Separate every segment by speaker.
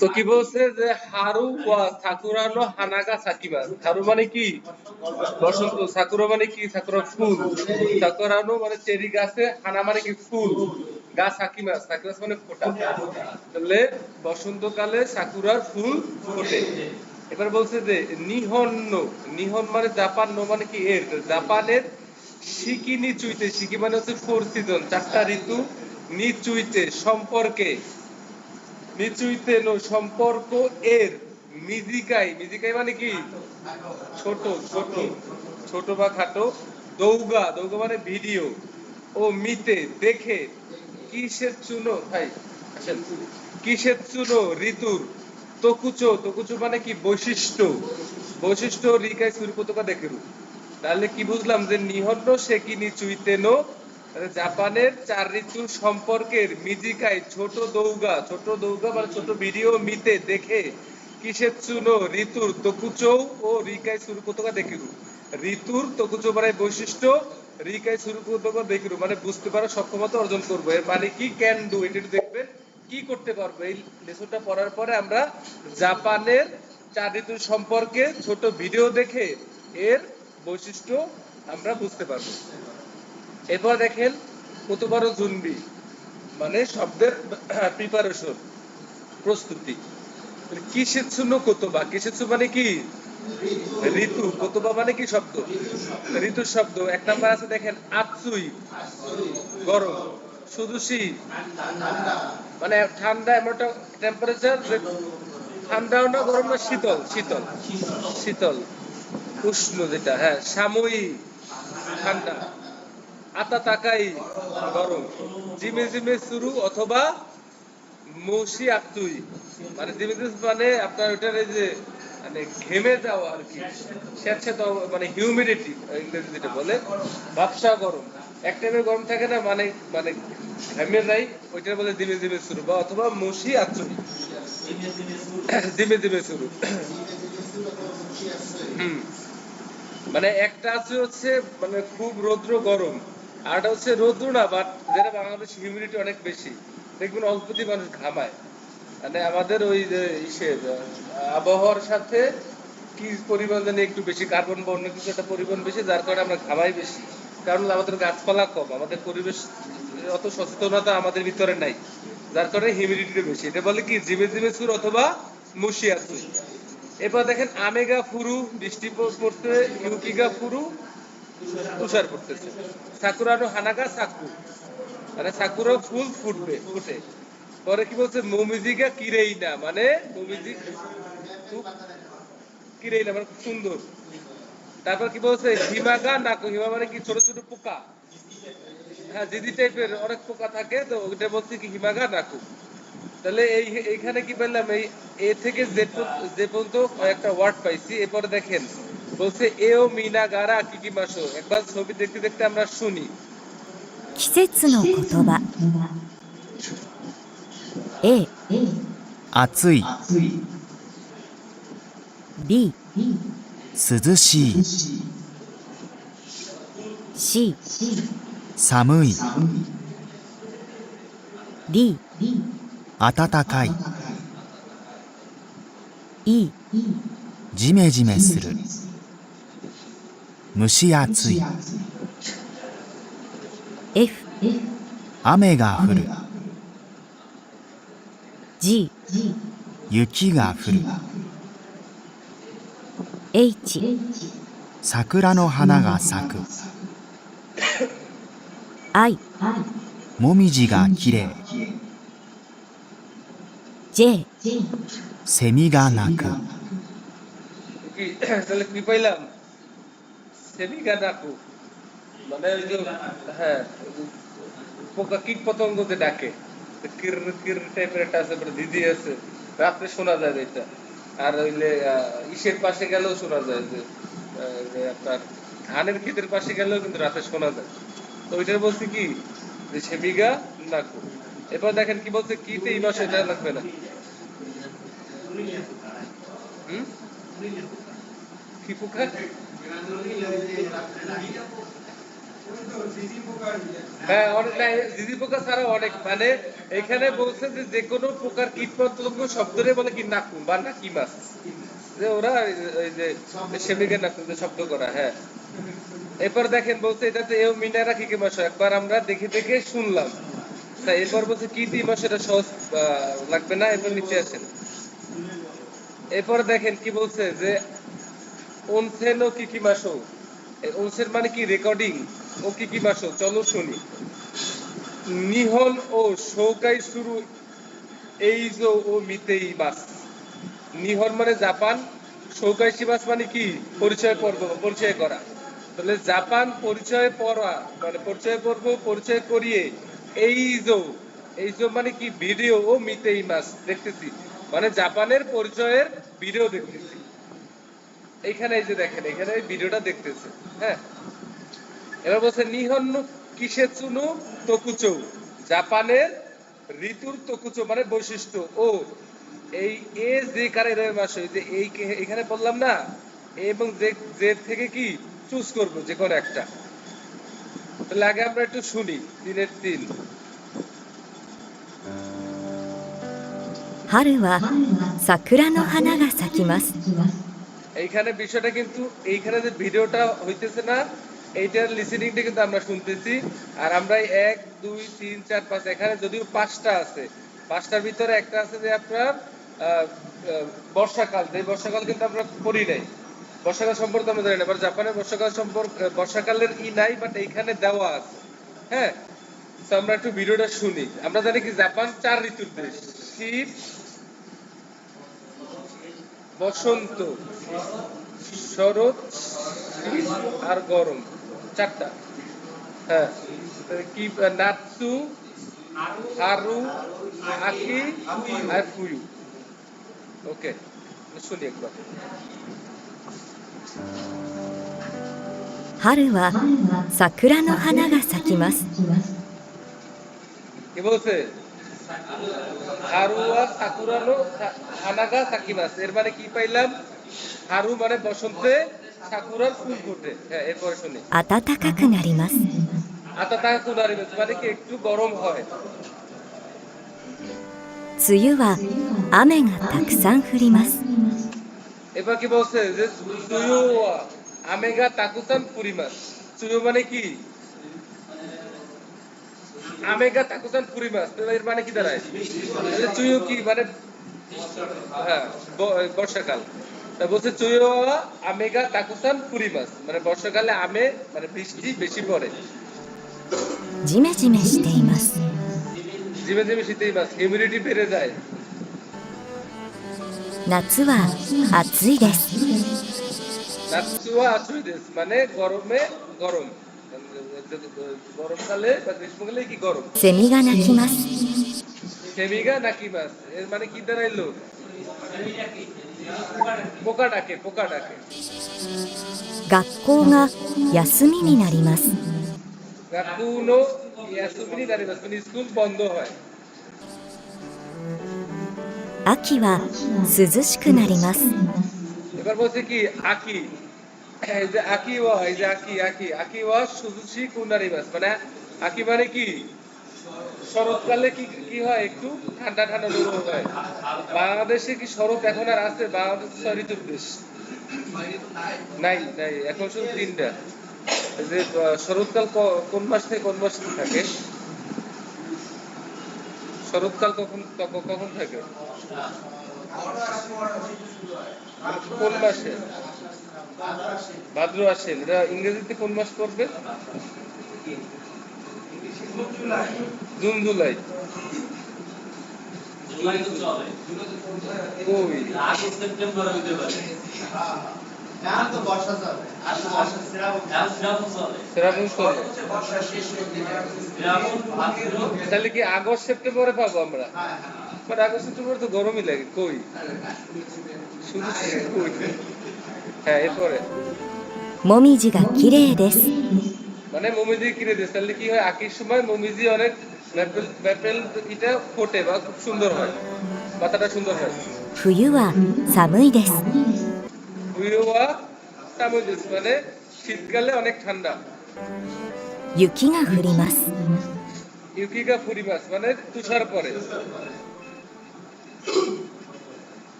Speaker 1: তো কি বলছে যে হারু ওয়া সাকুরা নো হানাগা সাকিবাস। হারু মানে কি বসন্ত, সাকুরা মানে কি সাকুরা ফুল, সাকুরা নো মানে চেরি গাছে, হানা মানে কি ফুল, গাছ সাকিমাস, সাকিমাস মানে ফোটা। তাহলে বসন্তকালে সাকুরার ফুল ফোটে। এবার বলছে যে নিহন নো, নিহন মানে জাপান, নো মানে কি এর, জাপানের শিকি নিচুইতে, শিকি মানে হচ্ছে ফোর সিজন, চারটা ঋতু, নিচুইতে সম্পর্কে, নিচুইতে নো সম্পর্ক এর, মিজিকাই, মিজিকাই মানে কি ছোট, ছোট, ছোট বা খাটো, দৌগা, দৌগা মানে ভিডিও, ও মিতে দেখে, কিসের চুনো ভাই আসেন, কিসের চুনো ঋতুর, তকুচো, তকুচো মানে কি বৈশিষ্ট্য, বৈশিষ্ট্য রিকাই সুরপতকা দেখেরু। তাহলে কি বুঝলাম যে নিহন্ন সেকি নিচুইতেনো, জাপানের চার ঋতুর সম্পর্কের মিজিকাই ছোট দৌগা, ছোট দৌগা মানে ছোট ভিডিও, মিতে দেখে, কিসের চুনো ঋতুর, তকুচৌ ও রিকাই সুরুকোতকা দেখিরু। ঋতুর তকুচৌ মানে বৈশিষ্ট্য, রিকাই সুরুকোতকা দেখিরু মানে বুঝতে পারো, সক্ষমতা অর্জন করবো। এর মানে কি ক্যান ডু, এটা একটু দেখবেন কি করতে পারবো। এই লেসনটা পড়ার পরে আমরা জাপানের চার ঋতুর সম্পর্কে ছোট ভিডিও দেখে এর বৈশিষ্ট্য আমরা বুঝতে পারবো। এরপর দেখেন কত বড় জুনবি মানে শব্দের প্রিপারেশন, প্রস্তুতি। কিসেৎসু নো কোতোবা, কিসেৎসু মানে কি ঋতু, কোতোবা মানে কি শব্দ, ঋতুর শব্দ। এক নাম্বার আছে দেখেন আতসুই গরম, সুদুশি মানে ঠান্ডা, এমন একটা টেম্পারেচার যে ঠান্ডাও না গরম না, শীতল, শীতল, শীতল, উষ্ণ যেটা, হ্যাঁ সাময়িক ঠান্ডা, আতা তাকাই গরম, জিমে জিমে শুরু অথবা মৌসি আতুই মানে জিমে জিমে মানে আপনার ওইটার এই যে মানে ঘেমে যাওয়া আর কি, স্যাঁতস্যাঁতে মানে হিউমিডিটি ইংরেজি যেটা বলে, ভাবসা গরম, এক টাইমে গরম থাকে না মানে, মানে ঘেমে যাই, ওইটার বলে জিমে জিমে শুরু বা অথবা মৌসি আতুই, জিমে জিমে শুরু। হুম, মানে একটা আছে হচ্ছে মানে খুব রৌদ্র গরম, আর একটা হচ্ছে রৌদ্র না বাট যেটা বাংলাদেশে হিউমিডিটি অনেক বেশি, দেখবেন অল্পতি মানুষ ঘামায়। মানে আমাদের ওই যে ইসের আবহাওয়ার সাথে কি পরিমাণ জানি একটু বেশি, কার্বন বা অন্য কিছু একটা পরিমাণ বেশি, যার কারণে আমরা ঘামাই বেশি। কারণ আমাদের গাছপালা কম, আমাদের পরিবেশ অত সচেতনতা আমাদের ভিতরে নাই, যার কারণে হিউমিডিটি বেশি। এটা বলে কি জিমে জিমে সুর অথবা মুশিয়াসু। এরপর দেখেন আমেগা ফুরু, বৃষ্টি পড়তে, ইউকিগা ফুরু তুষার পড়তেছে, সাকুরানো হানাগা সাকু মানে সাকুরা ফুল ফুটবে, ফুটে। পরে কি বলছে মোমিজিগা কিরেইনা মানে মোমিজি খুব কিরেইনা মানে খুব সুন্দর। তারপর কি বলছে হিমাগা নাকু, হিমা মানে কি ছোট ছোট পোকা, হ্যাঁ জিজি টাইপের অনেক পোকা থাকে, তো ওইটা বলছে কি হিমাগা নাকু। তাহলে এইখানে কি পেলাম, এই এ থেকে যে পর্যন্ত কয়েকটা ওয়ার্ড পাইছি। এরপরে দেখেন বলছে এও মিনা গারা কি কি মাসো, একবার ছবি দেখতে দেখতে আমরা শুনি।
Speaker 2: 季節の言葉 A
Speaker 3: 暑い、
Speaker 2: B
Speaker 3: 涼しい、
Speaker 2: C
Speaker 3: 寒い、
Speaker 2: D
Speaker 3: 暖かい、
Speaker 2: E
Speaker 3: ジメジメする、蒸し暑い、
Speaker 2: F
Speaker 3: 雨が降る、
Speaker 2: G
Speaker 3: 雪が降る、
Speaker 2: H
Speaker 3: 桜の花が咲く、
Speaker 2: I
Speaker 3: もみじがきれい、
Speaker 2: J
Speaker 3: セミが鳴く。
Speaker 1: তাহলে কি পাইলাম সেমিগা নাকু মানে ওই যে হ্যাঁ পোকা কীট পতঙ্গ যে ডাকে, কির কির টাইপের একটা আছে, দিদি আছে, রাত্রে শোনা যায় এটা। আর ওইলে ইসের পাশে গেলেও শোনা যায় যে যে আপনার ধানের ক্ষেতের পাশে গেলেও কিন্তু রাতে শোনা যায়। তো ওইটার বলছে কি যে সেমিগা নাকু। এরপর দেখেন কি বলছে, কিতে এই মাসে এটা লাগবে না, হুম কি পোকা হ্যাঁ অনেক না, দিদি পোকা ছাড়া অনেক মানে এখানে বলছে যে যে কোনো প্রকার কীটপতঙ্গ শব্দরে বলে কি নাকু বা নাকি মাছ, যে ওরা ওই যে সেমিকে নাকু যে শব্দ করা। হ্যাঁ এরপর দেখেন বলছে এটাতে এও মিনারা কি কি মাস একবার আমরা দেখে দেখে শুনলাম। তাই এরপর বলছে কি তি মাস, এটা সহজ লাগবে না, এরপর নিচে আসেন। এরপর দেখেন কি বলছে যে অনসেন ও কি কি মাসো, অনসেন মানে কি রেকর্ডিং, ও কি কি মাসো চলো শুনি। নিহন ও শৌকাই শুরু এইজো ও মিতেই মাস। নিহন মানে জাপান, শৌকাই শিবাস মানে কি পরিচয় পর্ব, পরিচয় করা। তাহলে জাপান পরিচয় পড়া মানে পরিচয় পর্ব পরিচয় করিয়ে এইজো, এইজো মানে কি ভিডিও ও মিতেই মাস দেখতেছি, মানে জাপানের পরিচয়ের ভিডিও দেখতেছি। এইখানে এই যে দেখেন এখানে এই ভিডিওটা দেখতেছে। হ্যাঁ এবার বলছে নিহন কিসেচুনো তোকুচো, জাপানের ঋতুর তোকুচো মানে বৈশিষ্ট্য। ও এই এ যে কারের মাসে যে এই এখানে বললাম না, এ এবং যে যে থেকে কি চুজ করব যে কোনো একটা। তাহলে আগে আমরা একটু শুনি 3-3।
Speaker 2: 春は桜の花が咲きます。
Speaker 1: এইখানে বিষয়টা কিন্তু এইখানে যে ভিডিওটা হইতেছে না, এইটার লিসেনিংটা কিন্তু আমরা শুনতেছি। আর আমরা 1 2 3 4 5 এখানে যদিও 5টা আছে, 5টার ভিতরে একটা আছে যে আপনার বর্ষাকাল, যে বর্ষাকাল কিন্তু আমরা পড়ি নাই, বর্ষাকাল সম্পর্কে আমরা জানি না। এবার জাপানের বর্ষাকাল সম্পর্কে বর্ষাকালের ই নাই, বাট এইখানে দেওয়া আছে। হ্যাঁ তো আমরা একটু ভিডিওটা শুনি। আমরা জানি কি জাপান 4 ঋতুর দেশ, শীত বসন্ত শরৎ শীত আর গরম, 4টা। হ্যাঁ কি নাতসু হারু আকি আর ফুয়ু। ওকে শুনি একবার।
Speaker 2: 春は桜の花が咲きます。
Speaker 1: কি বলছে হারুয়া সাকুরানো হানাগা সাকিমাস, এর মানে কি পাইলাম? হারু মানে বসন্তে সাকুরার ফুল ফোটে। হ্যাঁ এরপরে শুনি।
Speaker 2: 暖かくなります。
Speaker 1: আতাতা কুনারিমাস মানে কি একটু গরম হয়।
Speaker 2: 梅雨は雨がたくさん降ります。
Speaker 1: এবার কি বলছে যে চুয়ো আমেগা তাকুসান পুরিমাস, চুয়ো মানে কি আমেগা তাকুসান পুরিমাস, তো এর মানে কি দাঁড়ায়? চুয়ো কি মানে হ্যাঁ বর্ষাকাল। তা বলছে চুয়ো আমেগা তাকুসান পুরিমাস মানে বর্ষাকালে আমে মানে বৃষ্টি বেশি পড়ে।
Speaker 2: ジメジメしています。
Speaker 1: জিমে জিমে শীতেই মাস, হিউমিডিটি বেড়ে যায়।
Speaker 2: 夏は暑いです。
Speaker 1: নাতসুয়া আছুইদেস মানে গরমে গরম, গরমকালে বা গ্রীষ্মকালে কি গরম।
Speaker 2: セミが鳴きます。
Speaker 1: সেমিগা নাকি মাস এর মানে কি দাঁড়াইলো? পোকা ডাকে, পোকা ডাকে।
Speaker 2: 学校が休みになります。
Speaker 1: গাকুনো ইয়াসুমিনি নারিমাস মানে স্কুল বন্ধ হয়।
Speaker 2: 秋は涼しくなります。
Speaker 1: এবার বলছে কি আকি, এই যে আকি ওয়া, এই যে আকি আকি আকি ওয়া সুজুশি কুনারিমাস মানে আকি মানে কি শরৎকালে কি কি হয় একটু ঠান্ডা ঠান্ডা অনুভব হয়। বাংলাদেশে কি শরৎ এখন আর আছে? বাংলাদেশ 6 ঋতুর দেশ। নাই নাই এখন শুধু 3টা। এই যে শরৎকাল কোন মাস থেকে কোন মাস থাকে? শরৎকাল কখন কখন থাকে? কোন মাসে? ভাদ্র আশ্বিন। এটা ইংরেজিতে কোন মাস পড়বে? June July. কই শ্রাবণ চলে। তাহলে কি আগস্ট সেপ্টেম্বরে পাবো আমরা? বাট আগস্ট সেপ্টেম্বরে তো গরমই লাগে। কই শুধু কই। হ্যাঁ এরপরে
Speaker 2: もみじが綺麗です。
Speaker 1: মানে মমিজি কিনে দিস, তাহলে কি হয় আকির সময় মমিজি অনেক ম্যাপেল এটা ফোটে বা খুব সুন্দর হয়, পাতাটা সুন্দর হয়।
Speaker 2: 冬は寒いです。
Speaker 1: হুইওয়া সামুদ্রিক মানে শীতকালে অনেক ঠান্ডা।
Speaker 2: 雪が降ります
Speaker 1: ইউকিগা ফুরিমাস মানে তুষার পরে।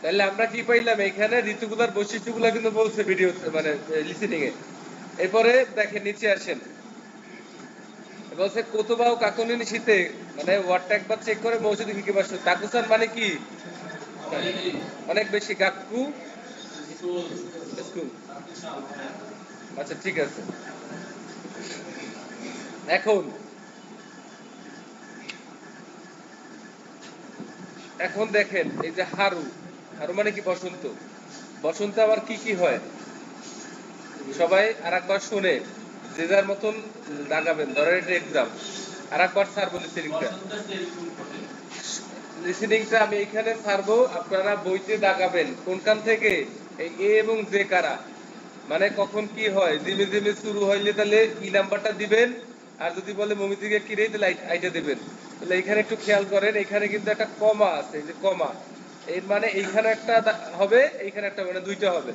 Speaker 1: তাহলে আমরা কি পাইলাম এখানে ঋতুগুলার বৈশিষ্ট্যগুলো কিন্তু বলছে ভিডিও মানে লিসেনিং এ। এরপরে দেখেন নিচে আসেন, বলছে কোতোবাও কাকুনি শীতে মানে ওয়ার্ডটা একবার চেক করে মৌসুমী কি কি বাসু তাকুসান মানে কি অনেক বেশি গাক্কু স্কুল। আচ্ছা ঠিক আছে। এখন এখন দেখেন এই যে হারু, হারু মানে কি বসন্ত। বসন্তে আবার কি কি হয় সবাই আরেকবার শুনে যে যার মতন দাগাবেন। ধরেন এটা এক্সাম, আরেকবার ছাড়বো লিসেনিংটা আমি এখানে ছাড়বো, আপনারা বইতে দাগাবেন কোনখান থেকে এই এ এবং জে কারা মানে কখন কি হয়। জিমে জিমে শুরু হইলে তাহলে ই নাম্বারটা দিবেন, আর যদি বলে মমিদিকে কিরে তাহলে আইটা দিবেন। তাহলে এখানে একটু খেয়াল করেন, এখানে কিন্তু একটা কমা আছে, এই যে কমা, এর মানে এইখানে একটা হবে, এইখানে একটা মানে দুইটা হবে।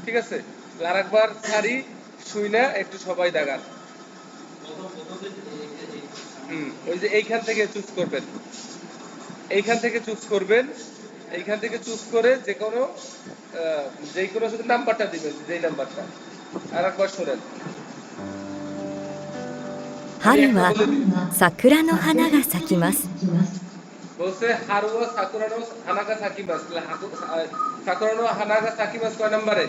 Speaker 1: ঠিক আছে, আর একবার ছাড়ি শুই না একটু সবাই দাগান। ওই যে এইখান থেকে চুজ করবেন, এইখান থেকে চুজ করবেন, এইখান থেকে চুজ করে যে কোনো শুধু নাম্বারটা দিবেন, যেই নাম্বারটা। আর একবার শোনেন,
Speaker 2: 春は桜の花が咲きます
Speaker 1: বলছে হারুয়া সাকুরানো হানাগা সাকিমাস। সাকুরানো হানাগা সাকিমাস কয় নাম্বারে?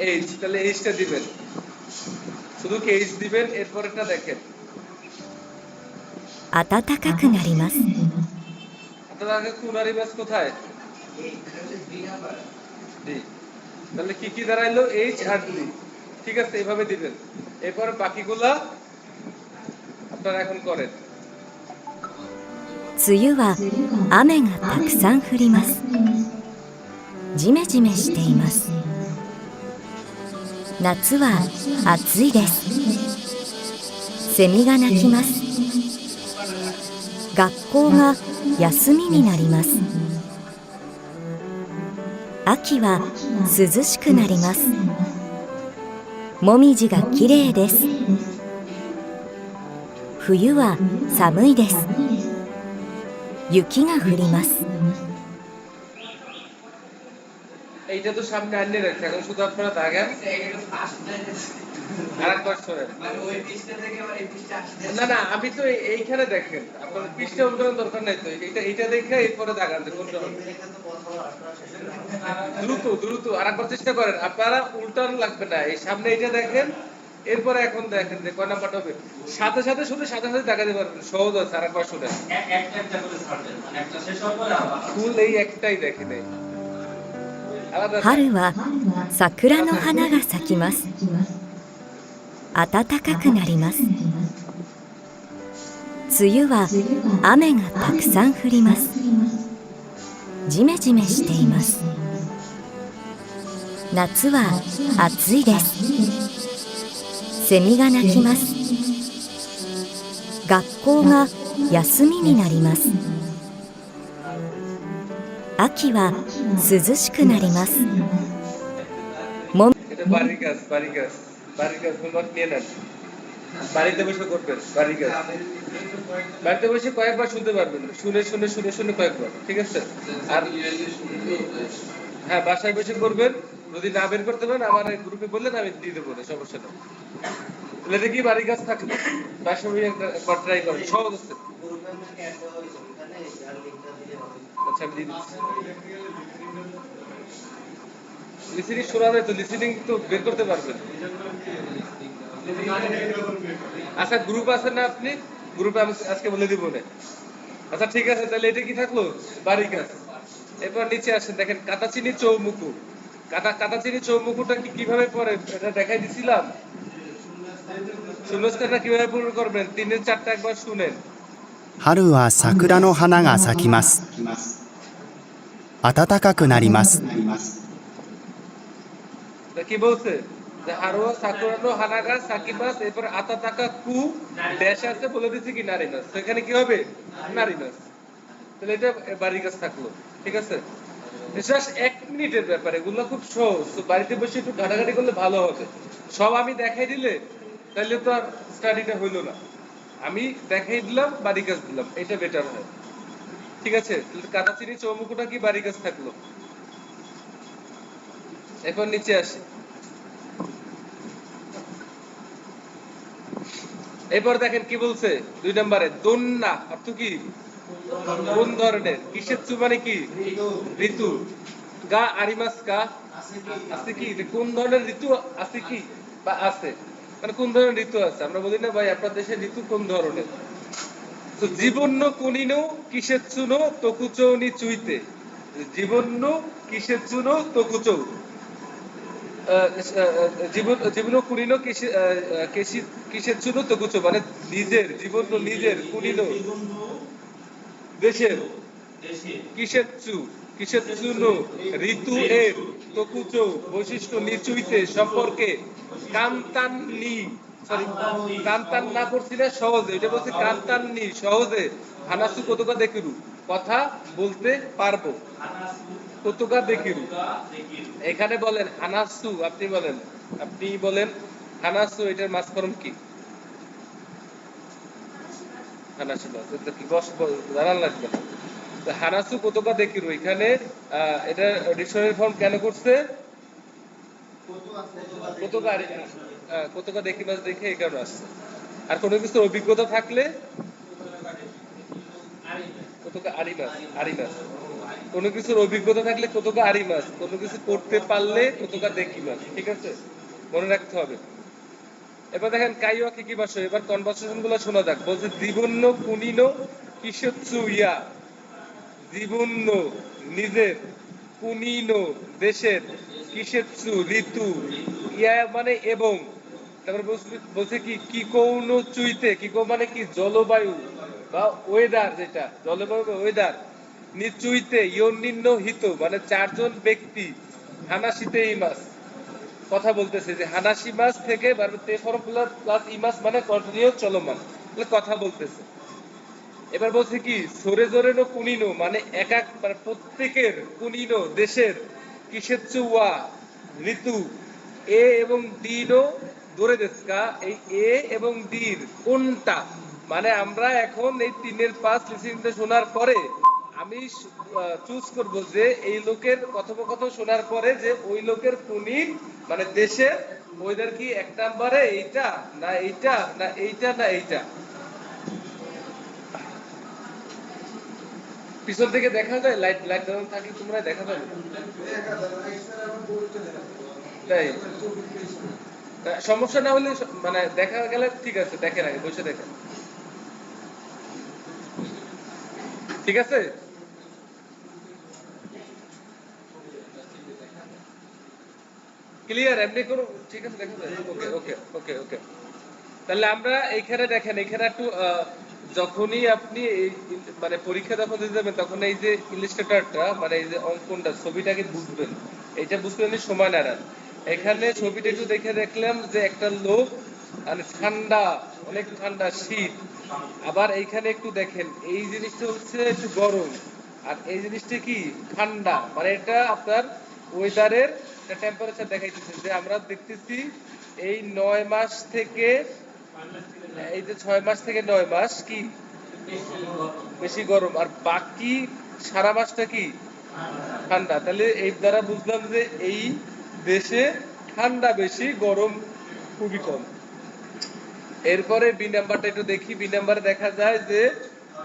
Speaker 1: এইচ। তাহলে এইচটা দিবেন, শুধু কি এইচ দিবেন। এরপরেরটা দেখেন,
Speaker 2: 暖かくなります
Speaker 1: আপনাদের কুনারিমাস কোথায়? ডি। তাহলে কি কি দাঁড়াইলো? H R D. ঠিক আছে, এইভাবে দিবেন। এরপর বাকিগুলা আপনারা এখন করেন।
Speaker 2: 梅雨は雨がたくさん降りますジメジメしています夏は暑いですセミが鳴きます学校が休みになります秋は涼しくなりますもみじがきれいです冬は寒いです雪が降ります
Speaker 1: এইটা তো সামনে আনলে রাখছে, এখন শুধু আপনারা দাগান। আরেকবার শোনেন, না না আমি তো এইখানে দেখেন, আপনাদের পৃষ্ঠা উল্টানোর দরকার নাই তো, এইটা দেখে এরপরে দাগান। কোনটা দ্রুত দ্রুত আরেকবার চেষ্টা করেন, আপনারা উল্টানো লাগবে না। এই সামনে এইটা দেখেন, এরপরে এখন দেখেন যে কয় নাম্বারটা হবে, সাথে সাথে শুনে সাথে সাথে দাগাতে পারবেন, সহজ আছে। আরেকবার শুনেন, ফুল এই একটাই দেখেন।
Speaker 2: 春は桜の花が咲きます暖かくなります梅雨は雨がたくさん降りますジメジメしています夏は暑いですセミが鳴きます学校が休みになります秋は涼しくなります。
Speaker 1: এটা বাড়ির কাজ, বাড়ির কাজ, বাড়ির কাজ হোমওয়ার্ক নিয়ে নেন, বাড়িতে বসে করবেন। বাড়ির কাজ বাড়িতে বসে কয়েকবার শুনতে পারবেন, শুনে শুনে শুনে শুনে কয়েকবার। ঠিক আছে, আর হ্যাঁ বাসায় বসে করবেন। যদি না বের করতে পারেন আমার গ্রুপে বললেন, আমি দিয়ে দেবো, সমস্যা নেই। এটা কি বাড়ির কাজ থাকলে বাসায় একবার ট্রাই করেন, সহজ আছে। আচ্ছা আমি দিয়ে দিচ্ছি। লিসেনিং শোনা যায় তো, লিসেনিং তো বের করতে পারবেন। আচ্ছা গ্রুপ আছে না, আপনি গ্রুপে আমি আজকে বলে দিব না। আচ্ছা ঠিক আছে, তাহলে এটা কি থাকলো বাড়ির কাজ। এরপর নিচে আসেন, দেখেন কাটাচিনি চৌমুখু। কাটাচিনি চৌমুখুটা কিভাবে পড়ে এটা দেখাই দিছিলাম। শূন্যস্থানটা কিভাবে পূরণ করবেন, 3 এর 4টা একবার শুনেন।
Speaker 3: 春は桜の花が咲きます暖かくなります
Speaker 1: কি বলছে যে হারুয়া সাকুরানো হানাগা সাকিমাস, এরপর আতাতাকা কু ড্যাশ আছে বলে দিছি কি নারিমাস, তো এখানে কি হবে নারিমাস। তাহলে এটা বাড়ির কাজ থাকলো। ঠিক আছে, জাস্ট 1 মিনিটের ব্যাপার, এগুলো খুব সহজ। তো বাড়িতে বসে একটু ঘাটাঘাটি করলে ভালো হবে। সব আমি দেখাই দিলে তাহলে তো আর স্টাডিটা হইলো না। আমি দেখাই দিলাম, বাড়ি কাজ দিলাম, এটা বেটার হয়। ঠিক আছে, কাদা চিনি চৌমুখোটা কি বাড়ি কাজ থাকলো। এরপর নিচে আসি। এরপর দেখেন কি বলছে 2 নম্বরে, দন্যা অর্থ কি? কোন ধরনের? কিসেচ্ছু মানে কি? ঋতু। গা আরিমাস কা আছে কি? যে কোন ধরনের ঋতু আছে কি বা আছে, মানে কোন ধরনের ঋতু আছে। আমরা বলি না ভাই আপনার দেশে ঋতু কোন ধরনের। তো জীবন্য কুনিনো কিসেচ্ছুনো তকুচৌ নি চুইতে, জীবন্য কিসেচ্ছুনো তকুচৌ, জীবন কুনিনো কিসেচ্ছুনো তকুচৌ মানে নিজের জীবন, নিজের কুনিনো দেশের, কিসেচ্ছু কিসেচ্ছুনো ঋতু এর, তকুচৌ বৈশিষ্ট্য, নিচুইতে সম্পর্কে, কান্তান নি সরি কান্তান না পড়ছি না সহজে, এটা বলছে কান্তান নি সহজে, হানাসু কতকা দেখিরু কথা বলতে পারবো, কতকা দেখিরু। এখানে বলেন হানাসু, আপনি বলেন হানাসু, এটার মাঝকরণ কি? হানাসু না, এটা কি বস জানার লাগবে না। তো হানাসু কতকা দেখিরু এখানে এটা ডিকশনারি ফর্ম কেন করছে? কতকা কতকা দেখি মাছ দেখে এই কারণে আসছে। আর কোনো কিছুর অভিজ্ঞতা থাকলে কতকা আরি মাছ, আরি মাছ। কোনো কিছুর অভিজ্ঞতা থাকলে কতকা আরি মাছ, কোনো কিছু করতে পারলে কতকা দেখি মাছ। ঠিক আছে, মনে রাখতে হবে। এবার দেখেন কাইওয়া কি কি ভাষা, এবার কনভারসেশন গুলো শোনা যাক। বলছে জীবন্য কুনিনো কিসুৎসু ইয়া, জীবন্য নিজের, কুনিনো দেশের, কিসেৎসু ঋতু, ইয়া মানে এবং, তারপর বলছে কি কি কৌন চুইতে, কি কৌ মানে কি জলবায়ু বা ওয়েদার, যেটা জলবায়ু বা ওয়েদার, নিচুইতে ইয়ন্নিন্ন হিত মানে 4 জন ব্যক্তি, হানাশিতে ইমাস কথা বলতেছে, যে হানাসি মাস থেকে তে ফর্ম প্লাস ইমাস মানে কন্টিনিউয়াস চলমান, কথা বলতেছে। এবার বলছে কি সরে জোরে নো কুনিনো মানে এক এক মানে প্রত্যেকের, কুনিনো দেশের, কিসেচ্ছু ওয়া ঋতু, এ এবং দিনো ধরে দেশকা, এই এ এবং দির কোনটা, মানে আমরা এখন এই 3-এর 5 লিসেনিংটা শোনার পরে আমি চুজ করব যে এই লোকের কথোপকথন শোনার পরে যে ওই লোকের কুনি মানে দেশের ওইদের কি 1 নম্বরে এইটা না এইটা না এইটা না এইটা। পিছন থেকে দেখা যায়, লাইট লাইট দেওয়া থাকলে তোমরা দেখা যাবে তাই। সমস্যা না হলে মানে দেখা গেলে ঠিক আছে, দেখেন আগে বসে দেখেন। ঠিক আছে, ক্লিয়ার এমনি করো, ঠিক আছে দেখা যায়। ওকে ওকে ওকে ওকে। তাহলে আমরা এইখানে দেখেন, এখানে একটু যখনই আপনি মানে পরীক্ষা যখন দিতে যাবেন তখন এই যে ইলাস্ট্রেটরটা মানে এই যে অঙ্কনটা ছবিটাকে বুঝবেন, এইটা বুঝতে হলে সময় নেন। এখানে ছবিটা একটু দেখে দেখলাম যে একটা লোক মানে ঠান্ডা, অনেক ঠান্ডা শীত, আবার এইখানে একটু দেখেন এই জিনিসটা হচ্ছে একটু গরম, আর এই জিনিসটা কি ঠান্ডা, মানে এটা আপনার ওয়েদারের টেম্পারেচার দেখাইতেছে। যে আমরা দেখতেছি এই 9 মাস থেকে এই যে 6 মাস থেকে 9 মাস কি বেশি গরম, আর বাকি সারা মাসটা কি ঠান্ডা। তাহলে এই দ্বারা বুঝলাম যে এই দেশে ঠান্ডা বেশি, গরম খুবই কম। এরপরে বি নাম্বারটা একটু দেখি। বি নাম্বারে দেখা যায় যে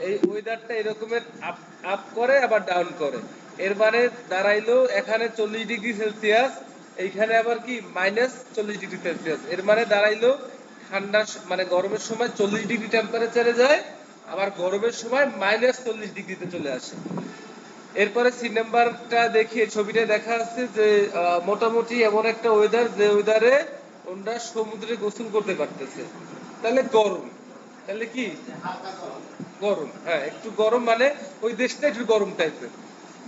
Speaker 1: এই ওয়েদারটা এরকমের আপ আপ করে আবার ডাউন করে। এর মানে দাঁড়াইলো এখানে 40 ডিগ্রি সেলসিয়াস, এইখানে আবার কি -40 ডিগ্রি সেলসিয়াস। এর মানে দাঁড়াইলো ঠান্ডা মানে গরমের সময় 40 ডিগ্রি টেম্পারেচারে যায়, আবার গরমের সময় -40 ডিগ্রিতে চলে আসে। এরপরে সি নাম্বারটা দেখি, ছবিটা দেখা যাচ্ছে যে মোটামুটি এমন একটা ওয়েদার যে ওয়েদারে ওরা সমুদ্রে গোসল করতে পারতেছে, তাহলে গরম। তাহলে কি গরম, হ্যাঁ একটু গরম, মানে ওই দেশটা একটু গরম টাইপের।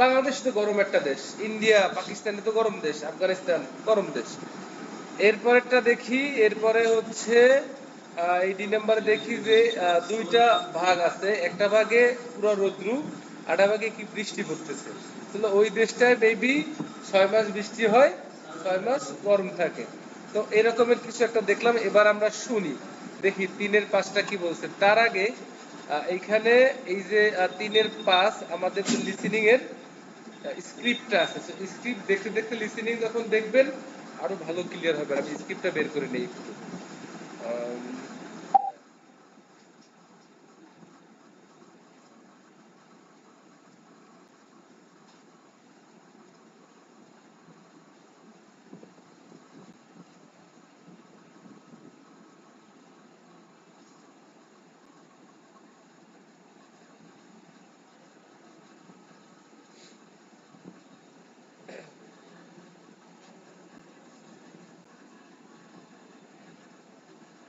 Speaker 1: বাংলাদেশ তো গরম একটা দেশ, ইন্ডিয়া পাকিস্তান তো গরম দেশ, আফগানিস্তান গরম দেশ। এরপরেরটা দেখি, এরপরে হচ্ছে এই 2 নম্বরে দেখি যে 2টা ভাগ আছে, একটা ভাগে পুরো রৌদ্রু, আরেকটা ভাগে কি বৃষ্টি পড়তেছে। তাহলে ওই দেশটায় মেবি 6 মাস বৃষ্টি হয়, 6 মাস গরম থাকে। তো এরকমের কিছু একটা দেখলাম, এবার আমরা শুনি দেখি 3-5টা কি বলছে। তার আগে এইখানে এই যে 3-5 আমাদের যে লিসেনিং এর স্ক্রিপ্টটা আছে, স্ক্রিপ্ট দেখতে দেখতে লিসেনিং যখন দেখবেন আরো ভালো ক্লিয়ার হবে। আমি স্ক্রিপ্টটা বের করে নেই একটু। আম,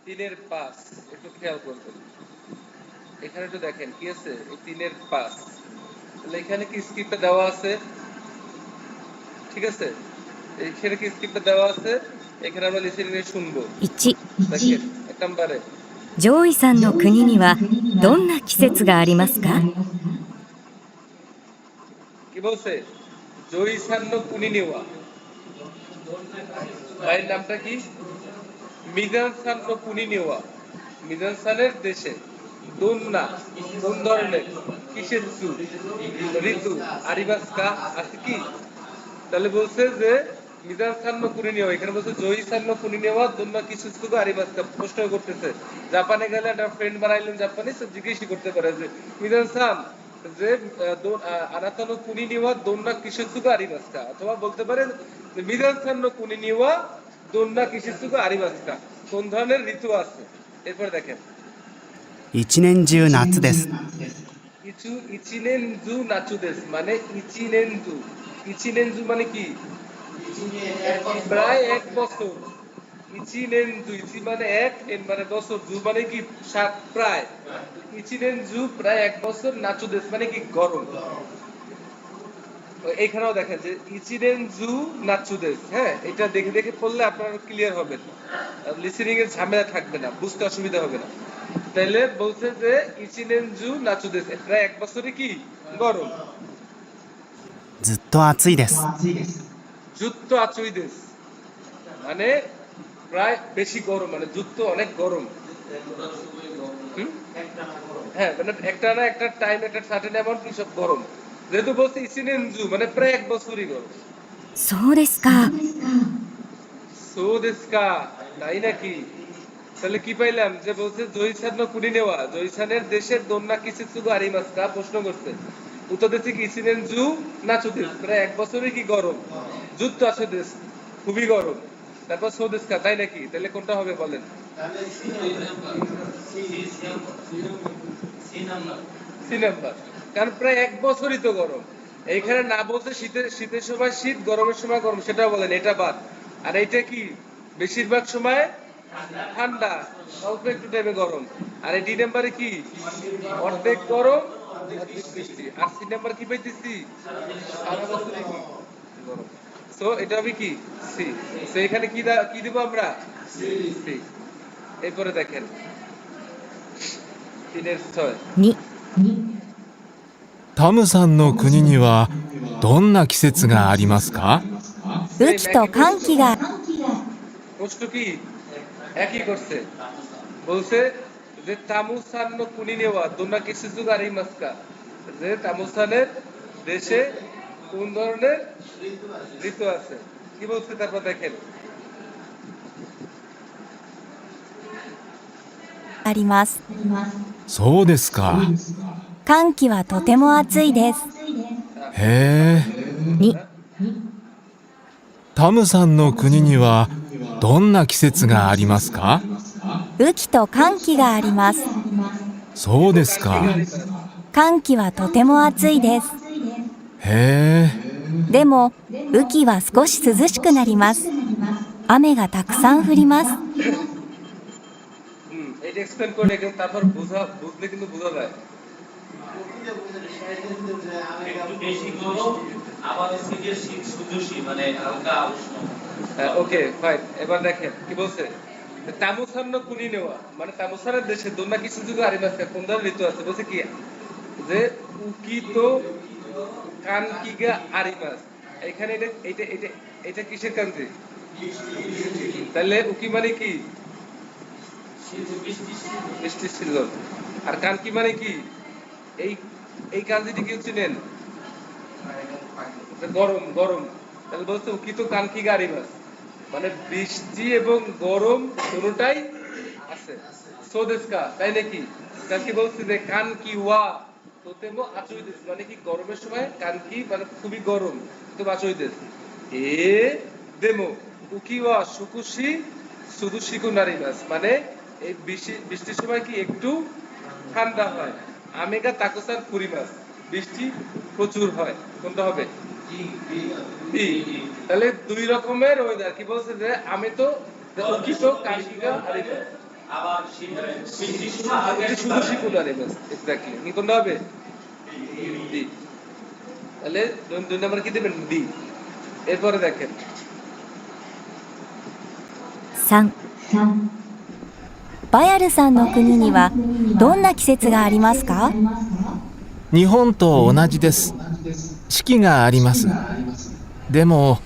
Speaker 1: 3-5 একটু খেয়াল করবেন। এখানে একটু দেখেন কি আছে, এই 3-5 তাহলে এখানে কি স্ক্রিপ্টটা দেওয়া আছে, ঠিক আছে? এখানে কি স্ক্রিপ্টটা দেওয়া আছে, এখানে আমরা লিসেনিং এ শুনবো।
Speaker 2: 1、
Speaker 1: দেখেন এক নম্বরে
Speaker 2: ジョイさんの国にはどんな季節がありますか？
Speaker 1: কি বলছে, জয়সান্ন কুনিনিওয়া, ভাইয়ের নামটা কি, মিজান সান্ন কুনিনিওয়া, মিজান সানের দেশে দোন্না কোন ধরনের কিসের ঋতু আরিবাসকা আছে কি? তাহলে বলছে যে মিজান সান্ন কুনিনিওয়া, এখানে বলছে জয়ী সান্ন কুনিনিওয়া দোন্না কিসুৎসু আরিবাসকা। প্রশ্ন করতেছে, জাপানে গেলে একটা ফ্রেন্ড বানাইলেন জাপানিজ, জিজ্ঞেসই করতে পারে যে মিজান সান যে আনাতানো কুনিনিওয়া দোন্না কিসুৎসু আরিবাসকা, অথবা বলতে পারে যে মিজান সান্ন কুনিনিওয়া দোন্না কিসুৎসু আরিবাসকা, কোন ধরনের ঋতু আছে। এরপর দেখেন
Speaker 3: 一年中夏です。
Speaker 1: কিছু ইচিনেনজু নাচুদেস, মানে ইচিনেনজু, ইচিনেনজু মানে কি, প্রায় এক বছর। ইচিনেনজু, ইচি মানে এক, এন মানে বছর, জু মানে কি প্রায়। ইচিনেনজু প্রায় এক বছর, নাচুদেস মানে কি গরম। এখানেও দেখেন যে ইচিনেনজু নাচুদেস, হ্যাঁ এটা দেখে দেখে পড়লে আপনারা ক্লিয়ার হবেন, লিসেনিং এর ঝামেলা থাকবে না, বুঝতে অসুবিধা হবে না। তাইলে বলছে যে ইচিনেনজু নাচুদেস প্রায় এক বছরে কি গরম।
Speaker 3: ずっと暑いです。
Speaker 1: যুদ্ধ আচুইদেস মানে প্রায় বেশি গরম, মানে যুদ্ধ অনেক গরম। হুম? হ্যাঁ মানে একটা না একটা টাইম, একটা সার্টেন অ্যামাউন্ট কি সব গরম। যেহেতু বলছে ইচিনেনজু মানে প্রায় এক বছরই গরম।
Speaker 2: そうですか。
Speaker 1: সোদেস্কা, তাই নাকি? তাহলে কি পাইলাম, যে বলছে জয়সান কুড়ি নেওয়া, জয়সানের দেশের দোন্না কিসে শুধু আরিমাসকা প্রশ্ন করছে। উত্তর দিচ্ছে কি ইচিনেন জু নাচুদেস, প্রায় এক বছরই কি গরম, যুদ্ধ আছে দেশ খুবই গরম। তারপর সোদেস্কা, তাই নাকি? তাহলে কোনটা হবে বলেন? সি নাম্বার, কারণ প্রায় এক বছরই তো গরম। এইখানে না বলছে শীতের শীতের সময় শীত, গরমের সময় গরম, সেটাও বলেন, এটা বাদ। আর এইটা কি বেশিরভাগ সময় ঠান্ডা, অল্প একটু টাইমে গরম। আর এই ডি নাম্বারে কি অর্ধেক গরম অর্ধেক বৃষ্টি। আর সি নাম্বার কি পাইতেছি সারা বছরই কি গরম। সো এটা হবে কি সি। সো এখানে কি কি দিব আমরা, সি। এরপরে দেখেন 3-6
Speaker 2: 2、
Speaker 4: タムさんの国にはどんな季節がありますか？
Speaker 2: 雨季と寒気が
Speaker 1: প্রশ্ন কি একই করছে, বলছে যে তামুসান নো কুনি নেওয়া দোনা কিছু যুগ আর মাসকা, যে তামুসানের দেশে কোন ধরনের ঋতু আছে, কি বলছে তারপর দেখেন।
Speaker 2: あります。
Speaker 4: そうですか。
Speaker 2: 寒気はとても暑いです。
Speaker 4: へえ。
Speaker 2: 2、
Speaker 4: タムさんの国にはどんな季節がありますか？
Speaker 2: 雨季と寒気があります。
Speaker 4: そうですか。
Speaker 2: 寒気はとても暑いです。
Speaker 4: へえ。
Speaker 2: でも雨季は少し涼しくなります。雨がたくさん降ります。
Speaker 1: এটা এক্সপ্লেন করে কিন্তু তারপর বুঝলে কিন্তু বোঝা যায়।
Speaker 5: একটু বেশি গরম, আবার হচ্ছে গিয়ে শীত সুযোশী, মানে হালকা উষ্ণ।
Speaker 1: ওকে ফাইন, এবার দেখেন কি বলছে, তামুসান্ন কুনি নেওয়া মানে তামুসানের দেশে দোনা কিছু যুগ আরিমাসকা কোন ধরনের ঋতু আছে, বলছে কি যে উকিতো কানকিগা আরিমাস। এখানে এটা এটা এটা এটা কিসের কান্ট্রি, তাহলে উকি মানে কি? বৃষ্টির সিজন। আর কানকি মানে কি? এই এই কাঞ্জিটি কি চিনেন? গরম গরম। তাহলে বলছে উকি তো কানকি গাড়ি মাছ, মানে বৃষ্টি এবং গরম দুটোটাই আছে। সোদেশকা, তাই নাকি? কানকি বলছে যে কানকি ওয়া তোতেমো আচুই দেশ, মানে কি গরমের সময় কানকি মানে খুবই গরম, তো আচুই দেশ। এ দেমো উকি ওয়া সুকুশি শুধু শিকু নারী মাছ, মানে এই বৃষ্টির সময় কি একটু ঠান্ডা হয়। আমেগা তাকুসান পুরি মাছ, বৃষ্টি প্রচুর হয়। কোনটা হবে? বি। তাহলে দুই রকমের ওয়েদার। কি বলছে যে আমি তো উকি তো কাশিগা আর এটা
Speaker 5: আবার বৃষ্টির সময় হালকা একটু
Speaker 1: শুধু শিকু নারী মাছ, এক্স্যাক্টলি। কি কোনটা হবে? ডি। তাহলে দুই নাম্বার কি দেবেন? ডি। এরপরে দেখেন
Speaker 2: 3バヤルさんの国にはどんな季節がありますか？
Speaker 4: 日本と同じです。四季があります。でも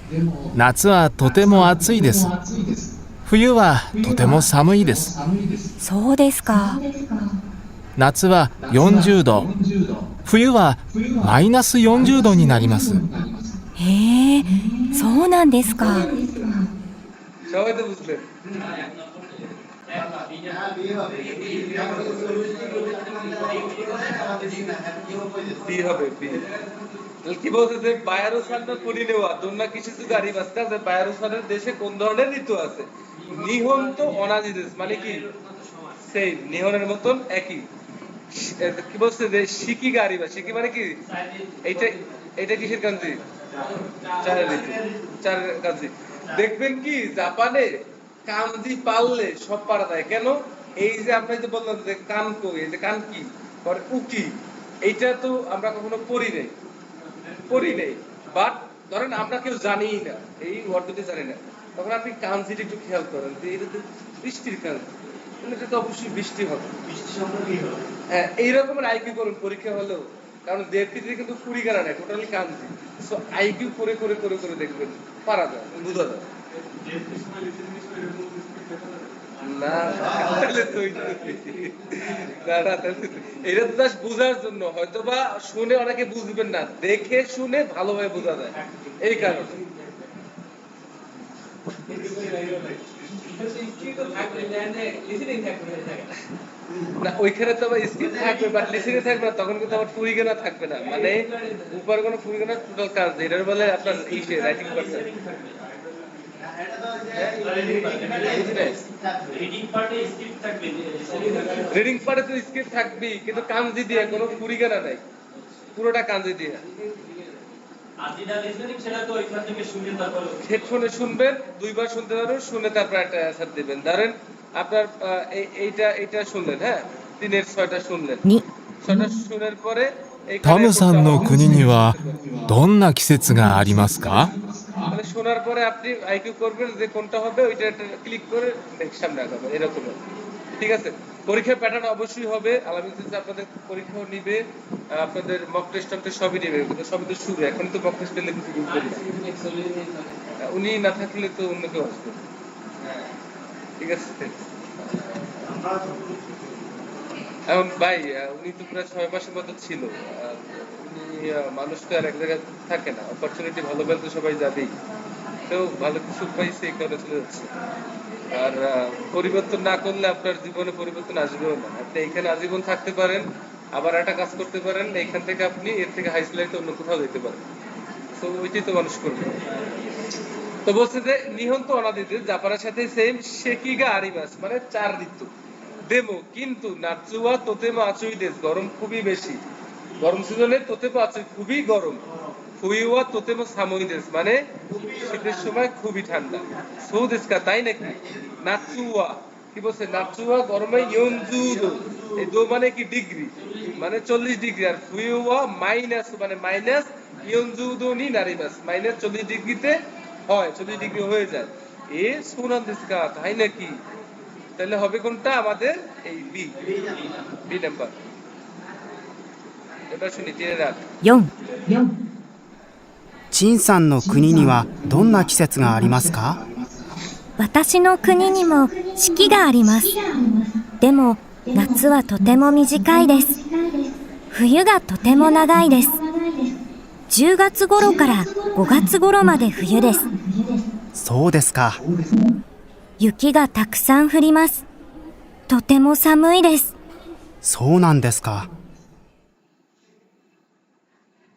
Speaker 4: 夏はとても暑いです。冬はとても寒いです。
Speaker 2: そうですか。
Speaker 4: 夏は40度、冬はマイナス40度になります。
Speaker 2: へえ、そうなんですか。
Speaker 1: সবাই তো বুঝলেন। বি হবে, বি। তাহলে কি বলছে যে বায়ারুসানের পরিনেওয়া দোন্না কিছু গাড়ি বাস্তা যে বায়ারুসানের দেশে কোন ধরনের ঋতু আছে? নিহন তো অনাজিদেস, মানে কি সেই নিহনের মতন একই। কি বলছে যে শিকি গাড়ি বা শিকি মানে কি? এইটা এটা কিসের কান্ট্রি? চার ঋতু, চার কান্ট্রি। দেখবেন কি জাপানে কানজি পারলে সব পারা যায়। কেন? এই যে আমরা যে বললাম যে কানকো, এই যে কানকি পরে উকি, এইটা তো আমরা কখনো পড়ি নেই। বাট ধরেন আমরা কেউ জানিই না, এই ওয়ার্ডটি জানি না, তখন আপনি কানজিটা একটু খেয়াল করেন যে এটা তো বৃষ্টির কানজি, এটা তো অবশ্যই বৃষ্টি হবে। হ্যাঁ, এইরকমের আইকিউ করুন পরীক্ষা হলেও, কারণ দেড় কিন্তু কুড়ি গানা নেয়, টোটালি কানজি। সো আইকিউ করে করে করে করে দেখবেন পারা যায়, বোঝা যায়। না তাহলে তো এটা তো জাস্ট বোঝার জন্য, হয়তো বা শুনে অনেকে বুঝবেন না, দেখে শুনে ভালোভাবে বোঝা যায়, এই কারণে। না ওইখানে তো আবার স্কিপ থাকবে, বাট লিসেনে থাকবে না, তখন কিন্তু আবার ফুরিগানা থাকবে না, মানে উপর কোনো ফুরিগানা টোটাল কাজ, এটার বলে আপনার ইসে রাইটিং পারসন। রিডিং পার্টে তো স্কিপ থাকবেই, কিন্তু কানজি দিয়ে কোনো ফুরিগানা নাই, পুরোটা কানজি দিয়ে। হেডফোনে শুনবেন, দুইবার শুনতে পারবেন, শুনে তারপর একটা অ্যান্সার দিবেন। ধরেন আপনার এইটা শুনলেন, হ্যাঁ 3 এর 6টা শুনলেন, 6টা শুনের পরে
Speaker 4: タムさんの国にはどんな季節がありますか？
Speaker 1: মানে শোনার পরে আপনি আইকিউ করবেন যে কোনটা হবে, ওইটা ক্লিক করে নেক্সট সামনে আগাবেন, এরকম। ঠিক আছে, পরীক্ষার প্যাটার্ন অবশ্যই হবে। আলামিন আপনাদের পরীক্ষাও নিবে, আপনাদের মক টেস্ট সবই নেবে, কিন্তু সবই তো শুরু, এখন তো মক টেস্ট পেলে কিছু বুঝবেন না। উনি না থাকলে তো অন্য কেউ আসবে। ঠিক আছে, এখন ভাই উনি তো প্রায় 6 মাসের মতো ছিল, উনি মানুষ তো আর এক জায়গায় থাকে না, অপরচুনিটি ভালো পেলে তো সবাই যাবেই, তো ভালো কিছু পাইছে এই কারণে চলে যাচ্ছে। আর পরিবর্তন না করলে আপনার জীবনে পরিবর্তন আসবেও না। আপনি এখানে আজীবন থাকতে পারেন, আবার একটা কাজ করতে পারেন, এখান থেকে আপনি এর থেকে হাই স্কুলে অন্য কোথাও যেতে পারেন, তো ওইটাই তো মানুষ করবে। তো বলছে যে নিহন তো অনাদিতে জাপানের সাথে সেম শেকিগা আরিমাস, মানে 4 ঋতু। দেমো কিন্তু নাচুয়া তোতেমো আচুই দেশ, গরম খুবই বেশি, গরম সিজনে তোতেমো আচুই খুবই গরম। ফুইওয়া তোতেমো সামুই দেশ, মানে শীতের সময় খুবই ঠান্ডা। সৌ দেশকা, তাই নাকি? নাচুয়া কি বলছে? নাচুয়া গরমে ইয়নজুদো, এই দো মানে কি ডিগ্রি, মানে 40 ডিগ্রি, আর ফুইওয়া মাইনাস মানে মাইনাস ইয়নজুদো নি নারিমাস, মাইনাস 40 ডিগ্রিতে হয়, 40 ডিগ্রি হয়ে যায়। এ সোনান দেশকা, তাই নাকি? তাহলে হবে কোনটা আমাদের? এই বি, বি নাম্বার। এবার শুনি 3-8।
Speaker 2: 4
Speaker 3: 陳さんの国にはどんな季節がありますか？
Speaker 2: 私の国にも四季があります。でも夏はとても短いです。冬がとても長いです。10月頃から5月頃まで冬です。
Speaker 3: そうですか。
Speaker 2: 雪がたくさん降ります。とても寒いです。
Speaker 3: そうなんですか。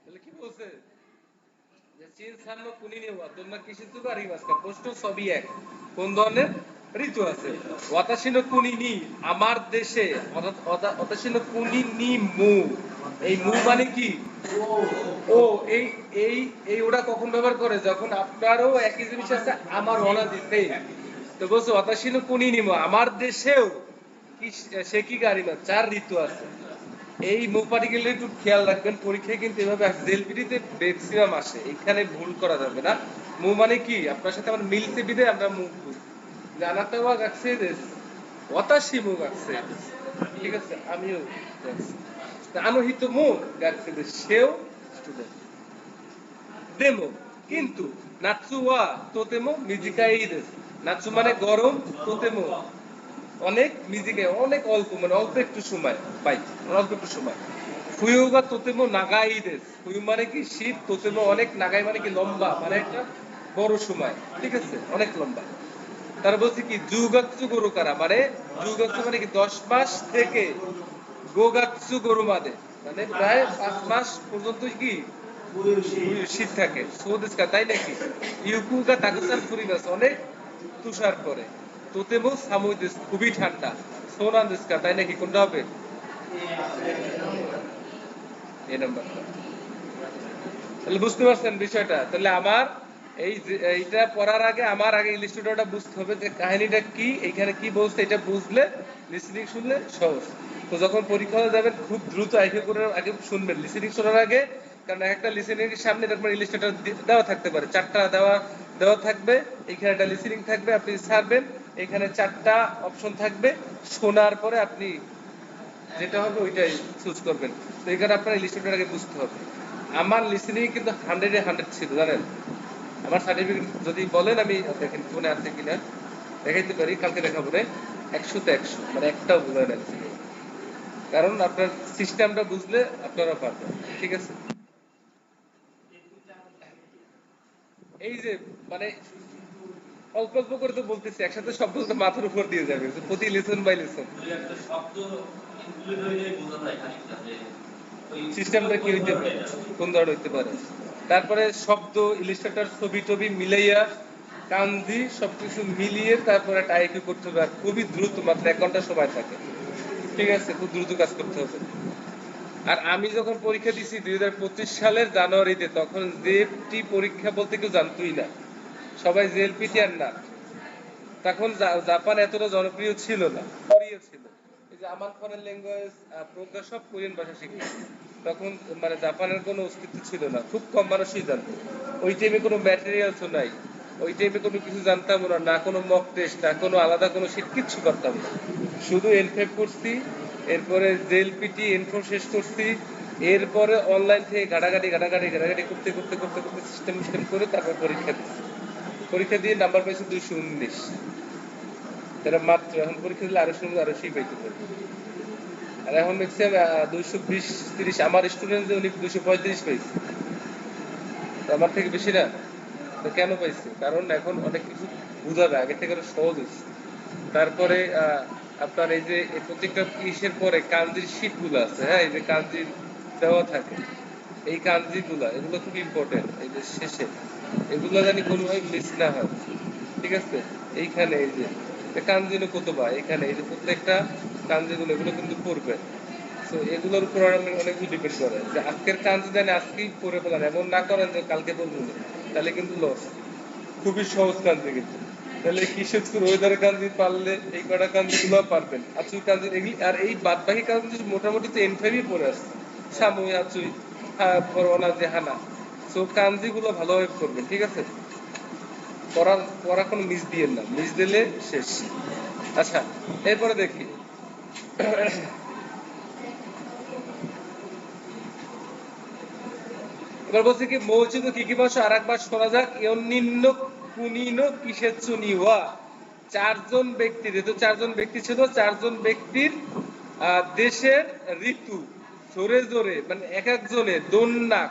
Speaker 1: তাহলে কি বলছে যে চীন সান্ন কুনি নেওয়া তোমরা কিসিতু গারি মাসকা প্রশ্ন সবই এক কোন ধরনের ঋতু আছে ওয়াতাশিনো কুনি নি আমার দেশে ওয়াতাশিনো কুনি নি মু এই মু মানে কি ও এই এই এই ওটা কখন ব্যবহার করে যখন আপনারও একই জিনিস আছে আমার অনাদি সেম তো বলছো ওয়াতাশিনো কুনি নি মু আমার দেশেও কি সে কি গারি না চার ঋতু আছে এই মুখ পার্টিকেল একটু খেয়াল রাখবেন পরীক্ষায় কিন্তু এভাবে জেলপিটিতে ম্যাক্সিমাম আসে এখানে ভুল করা যাবে না মু মানে কি আপনার সাথে আমার মিলতে বিদে আমরা মুখ জানাতে ওয়া গাছে দেশ ওয়াতাশি মুখ গাছে ঠিক আছে আমিও গাছি আনোহিত মুখ গাছে দেশ সেও স্টুডেন্ট দেমো কিন্তু নাৎসু ওয়া তোতেমো মিজিকাই দেশ নাৎসু মানে গরম তোতেমো অনেক মিজিকে অনেক অল্প মানে অল্প একটু সময় পাই অল্প একটু সময় ফুয়ুগা তোতেমো নাগাই দেশ ফুয়ু মানে কি শীত তোতেমো অনেক নাগাই মানে কি লম্বা মানে একটা বড় সময় ঠিক আছে অনেক লম্বা তার বলছে কি জুগাৎসু গরু কারা মানে জুগাৎসু মানে কি 10 মাস থেকে গোগাৎসু গরু মানে প্রায় 5 মাস পর্যন্ত কি শীত থাকে সোদেশকা তাই নাকি ইউকুগা তাকুসান ফুরিবাস অনেক তুষার করে তোতেমো সামুই দেশ খুবই ঠান্ডা সোনান দেশকা তাই নাকি কোনটা হবে এই নাম্বারটা তাহলে বুঝতে পারছেন বিষয়টা তাহলে আমার এইটা পড়ার আগে আমার আগে ইলাস্ট্রেটরটা বুঝতে হবে যে কাহিনীটা কি এখানে কি বলছে এটা বুঝলে লিসেনিং শুনলে সহজ তো যখন পরীক্ষা যাবেন খুব দ্রুত আইকিউ করে আগে শুনবেন লিসেনিং শোনার আগে কারণ একটা লিসেনিং এর সামনে তারপর ইলাস্ট্রেটর দেওয়া থাকতে পারে চারটা দেওয়া থাকবে এখানে একটা লিসেনিং থাকবে আপনি ছাড়বেন এখানে চারটা অপশন থাকবে শোনার পরে আপনি যেটা হবে ওইটাই চুজ করবেন তো এখানে আপনার ইলাস্ট্রেটর আগে বুঝতে হবে আমার লিসেনিং কিন্তু 100 এ 100 ছিল জানেন আমার সার্টিফিকেট যদি বলেন আমি দেখেন ফোনে আছে কিনা দেখাইতে পারি কালকে দেখাবো রে 100 তে 100 মানে একটাও ভুল হয় না কারণ আপনার সিস্টেমটা বুঝলে আপনারা পারবেন ঠিক আছে এই যে মানে অল্প অল্প করে তো বলতেছি একসাথে শব্দ তো মাথার উপর দিয়ে যাবে প্রতি লেসন বাই লেসন
Speaker 5: একটা শব্দ ইনক্লুড হইলে বোঝা যায় খানিকটা যে
Speaker 1: সিস্টেমটা কি হইতে পারে কোন ধরনের হইতে পারে তারপরে শব্দ ইলাস্ট্রেটর ছবি টবি মিলাইয়া কাঞ্জি সবকিছু মিলিয়ে তারপরে একটা আইকিউ করতে হবে আর খুবই দ্রুত মাত্র 1 ঘন্টা সময় থাকে ঠিক আছে খুব দ্রুত কাজ করতে হবে আর আমি যখন পরীক্ষা দিছি 2025 সালের জানুয়ারিতে তখন জেএফটি পরীক্ষা বলতে কেউ জানতোই না সবাই জেএলপিটি আর না তখন জাপান এতটা জনপ্রিয় ছিল না কোরিয়া ছিল এই যে আমার ফরেন ল্যাঙ্গুয়েজ প্রজ্ঞা সব কোরিয়ান ভাষা শিখেছে তখন মানে জাপানের কোনো অস্তিত্ব ছিল না খুব কম মানুষই জানতো ওই টাইমে কোনো ম্যাটেরিয়ালসও নাই ওই টাইমে কোনো কিছু জানতাম না কোনো মক টেস্ট না কোনো আলাদা কোনো শীট কিচ্ছু করতাম না শুধু এনফেপ করছি এরপরে জেএলপিটি এনফো শেষ করছি এরপরে অনলাইন থেকে ঘাটাঘাটি করতে সিস্টেম করে তারপর পরীক্ষা দিয়ে নাম্বার পাইছি 219 তারা মাত্র এখন পরীক্ষা দিলে আরো পাইতে পারে আর এখন ম্যাক্সিমাম 220-30 আমার স্টুডেন্ট যে উনি 235 পাইছে আমার থেকে বেশি না তো কেন পাইছে কারণ এখন অনেক কিছু বুঝাবে আগে থেকে আরো সহজ হয়েছে তারপরে আপনার এই যে প্রত্যেকটা ইসের পরে কাঞ্জির শীট গুলো আছে হ্যাঁ এই যে কাঞ্জির দেওয়া থাকে এই কাঞ্জি গুলা এগুলো খুব ইম্পর্টেন্ট এই যে শেষে এগুলো জানি কোনোভাবে মিস না হয় ঠিক আছে এইখানে এই যে কাঞ্জিনো কোতবা এখানে এই যে প্রত্যেকটা কাঞ্জি গুলো এগুলো কিন্তু পড়বে তো এগুলোর উপর অনেক কিছু ডিপেন্ড করে যে আজকের কাঞ্জি জানি আজকেই পড়ে ফেলান এমন না করেন যে কালকে পড়বো তাহলে কিন্তু লস খুবই সহজ কাঞ্জি কিন্তু তাহলে কিশোরপুর ওয়েদার কাঞ্জি পারলে এই কটা কাঞ্জি গুলো পারবেন আচুই কাঞ্জি এগুলি আর এই বাদবাকি কাঞ্জি মোটামুটি তো এনফাইভই পড়ে আসছে সামুই আচুই করোনা জেহানা সো কাঞ্জি গুলো ভালোভাবে করবেন ঠিক আছে পড়া কোনো মিস দিয়েন না মিস দিলে শেষ আচ্ছা এরপরে দেখি এবার বলছে কি মৌচিত কি ভাষা আর একবার শোনা যাক ইয়নিন্ন কুনিনো কিসেচ্ছু নিওয়া চারজন ব্যক্তি, যেহেতু চারজন ব্যক্তি ছিল, চারজন ব্যক্তির দেশের ঋতু জোরে জোরে মানে এক একজনের দন্যা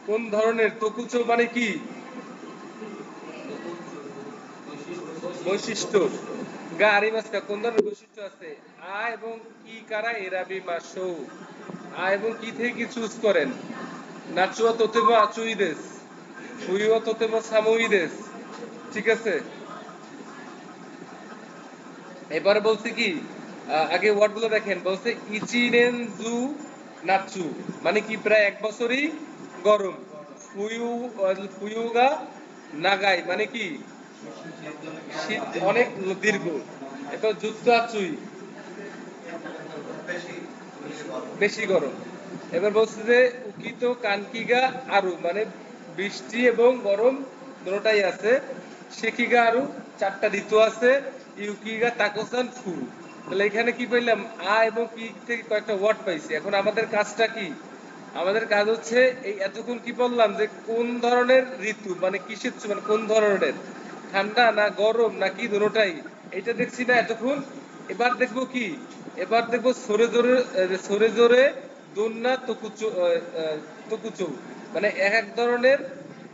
Speaker 1: কোন ধরনের তকুচো মানে কি বৈশিষ্ট্য গা আরিমাস্কা কোন ধরনের বৈশিষ্ট্য আছে আ এবং কি কারা এরাবি মাসৌ আ এবং কি থেকে কি চুজ করেন নাচুয়া তোতেমো আচুইদেস ফুইও তোতেমো সামুইদেস ঠিক আছে এবারে বলছে কি আগে ওয়ার্ড গুলো দেখেন বলছে ইচিনেনজু নাচু মানে কি প্রায় এক বছরই গরম ফুয়ুগা নাগাই মানে কি শীত অনেক দীর্ঘ এরপর যুদ্ধ আচুই বেশি গরম এবার বলছে যে উকিত কানকিগা আরু মানে বৃষ্টি এবং গরম দুটোটাই আছে সেকিগা আরু চারটা ঋতু আছে ইউকিগা তাকোসান ফু তাহলে এখানে কি পেলাম আ এবং কি থেকে কয়েকটা ওয়ার্ড পাইছি এখন আমাদের কাজটা কি আমাদের কাজ হচ্ছে এই এতক্ষণ কি বললাম যে কোন ধরনের ঋতু মানে কিসের মানে কোন ধরনের ঠান্ডা না গরম না কি দুটোটাই এটা দেখছি না এতক্ষণ এবার দেখবো কি এবার দেখবো সরে জোরে দন্যা তকুচৌ মানে এক এক ধরনের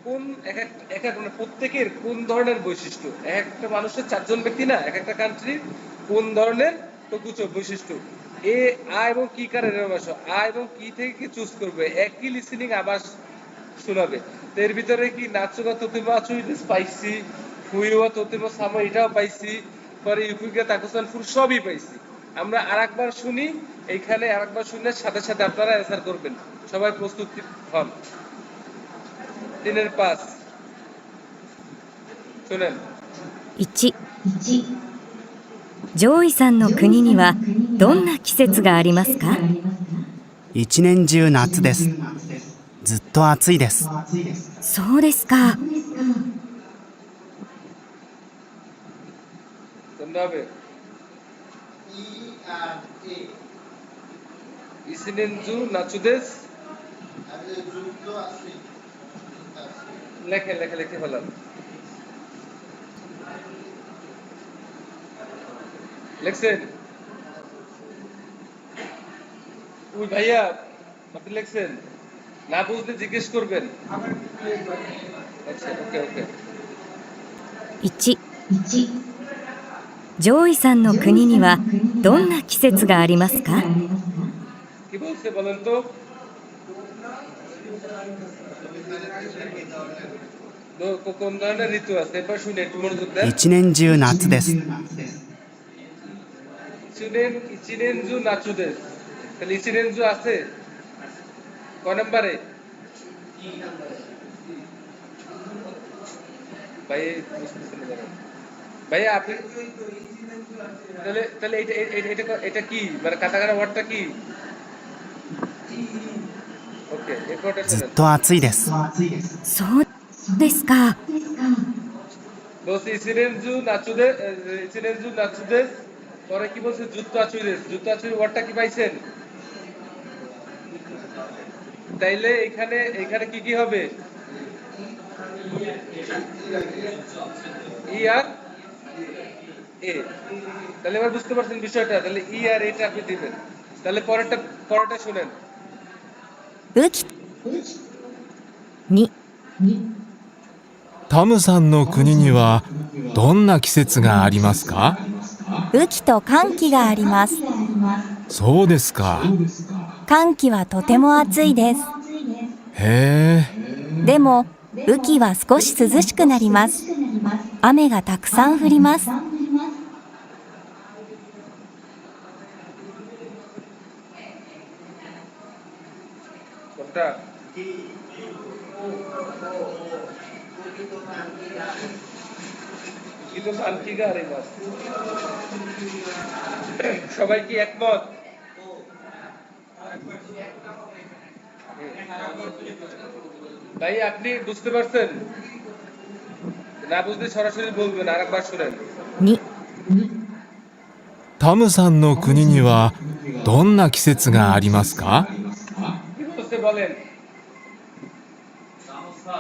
Speaker 1: কোন এক এক মানে প্রত্যেকের কোন ধরনের বৈশিষ্ট্য এক একটা মানুষের চারজন ব্যক্তি না এক একটা কান্ট্রির কোন ধরনের তকুচৌ বৈশিষ্ট্য এ আ এবং কি কারের ভাষা আ এবং কি থেকে কি চুজ করবে একই লিসেনিং আবার শোনাবে তো এর ভিতরে কি নাচুগা তোতেমো আচুইদেস পাইছি ফুইওয়া তোতেমো সামো এটাও পাইছি পরে ইউকিগা তাকুসান ফুর সবই পাইছি আমরা আরেকবার শুনি এইখানে আরেকবার শুনলে সাথে সাথে আপনারা অ্যান্সার করবেন সবাই প্রস্তুত হন 3-5 শুনেন
Speaker 2: 1ジョイさんの国にはどんな季節がありますか？
Speaker 3: 一年中夏です。ずっと暑いです。
Speaker 2: そうですか。
Speaker 1: শুনতে হবে ইসিনেনজু নাচুদেস লেখে ফেলাম লেখছেন ওই ভাইয়া আপনি লেখছেন না বুঝতে জিজ্ঞেস করবেন আচ্ছা ওকে
Speaker 2: 1ジョイさんの国にはどんな季節がありますか？
Speaker 1: কি বলছে বলেন তো কোন ধরনের ঋতু আছে এবার শুনে একটু মনোযোগ দেন
Speaker 3: 一年中夏です。
Speaker 1: ইচিনেনজু নাচুদেস তাহলে ইচিনেনজু আছে কয় নম্বরে ভাই ভাইয়া আপনি তাহলে এটা কি মানে কাটাকাটা ওয়ার্ডটা কি ওকে এরপরটা
Speaker 3: ず
Speaker 1: শুনেন
Speaker 3: っと暑いです。
Speaker 2: そうですか。
Speaker 1: বলছে ইচিনেনজু নাচুদেস পরে কি বলছে যুদ্ধ আচুইদেস ওয়ার্ডটা কি পাইছেন তাইলে এখানে কি হবে ই আর এ তাহলে এবার বুঝতে পারছেন বিষয়টা তাহলে ই আর এটা আপনি দিবেন তাহলে পরেরটা শুনেন
Speaker 2: 雨季2
Speaker 4: タムさんの国にはどんな季節がありますか？
Speaker 6: 雨季と寒気があります。
Speaker 4: そうですか。
Speaker 6: 寒気はとても暑いです。
Speaker 4: へえ。
Speaker 6: でも雨季は少し涼しくなります。雨がたくさん降ります。
Speaker 1: কোনটা কিন্তু শান্তিগা আরে বাস সবাই কি একমত ভাই আপনি বুঝতে পারছেন না বুঝলে সরাসরি বলবেন আরেকবার শুনেন
Speaker 2: 2
Speaker 4: タムさんの国にはどんな季節がありますか？
Speaker 1: কি বলতে বলেন
Speaker 5: সামোসা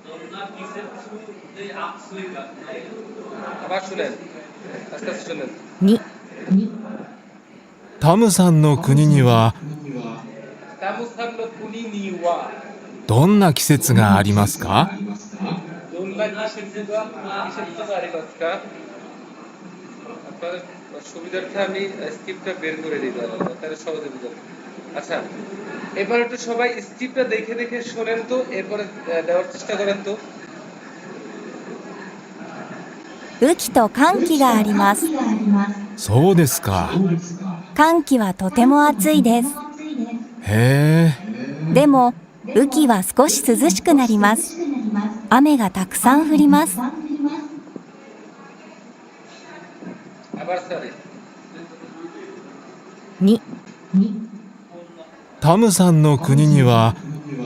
Speaker 5: দন্না কিসের ছু দে আপসুইগা
Speaker 1: আবার শুনেন, আস্তে আস্তে শুনেন।
Speaker 2: 2、
Speaker 4: タムさんの国には
Speaker 1: তামুসান নো কুনি নিওয়া
Speaker 4: どんな季節がありますか？
Speaker 1: দোলনা কিসের যুগা কিসের যুগা আরিমাস্কা। আপনার সুবিধার্থে আমি স্ক্রিপ্টটা বের করে দিই, তাহলে সহজে বুঝাবো। আচ্ছা, এবার একটু সবাই স্ক্রিপ্টটা দেখে দেখে শোনেন তো, এরপরে দেওয়ার চেষ্টা করেন তো।
Speaker 6: 雨季と寒気があります。
Speaker 4: そうですか。
Speaker 6: 寒気はとても暑いです。
Speaker 4: へえ。
Speaker 6: でも雨季は少し涼しくなります。雨がたくさん降ります。
Speaker 1: আবার স্যার
Speaker 2: 2、
Speaker 4: タムさんの国には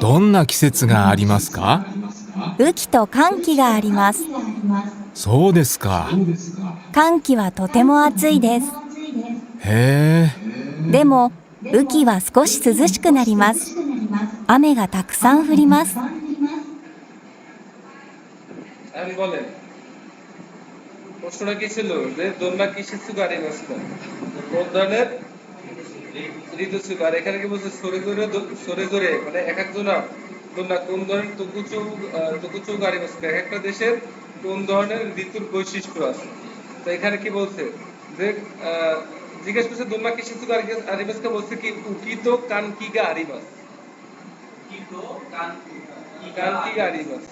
Speaker 4: どんな季節がありますか？
Speaker 6: 雨季と寒気があります。
Speaker 4: そうですか。
Speaker 6: 寒気はとても暑いです。
Speaker 4: へえ。
Speaker 6: でも雨季は少し涼しくなります。雨がたくさん降ります。
Speaker 1: আমি বলেন প্রশ্নটা কি ছিল যে দোলনা কিসের যুগা আরিমাস্কা, কোন ধরনের ঋতু যুগ। আর এখানে কি বলছে সরে জোরে মানে এক একজনা দোলনা কোন ধরনের তকুচু আরিমাস্কা, এক একটা দেশের কোন ধরনের ঋতুর বৈশিষ্ট্য আছে। তো এখানে কি বলছে যে জিজ্ঞেস করছে দোলনা কিসের যুগ আরিমাস্কা, বলছে কি উকিতো কানকিগা আরিমাস, কানকিগা আরিমাস।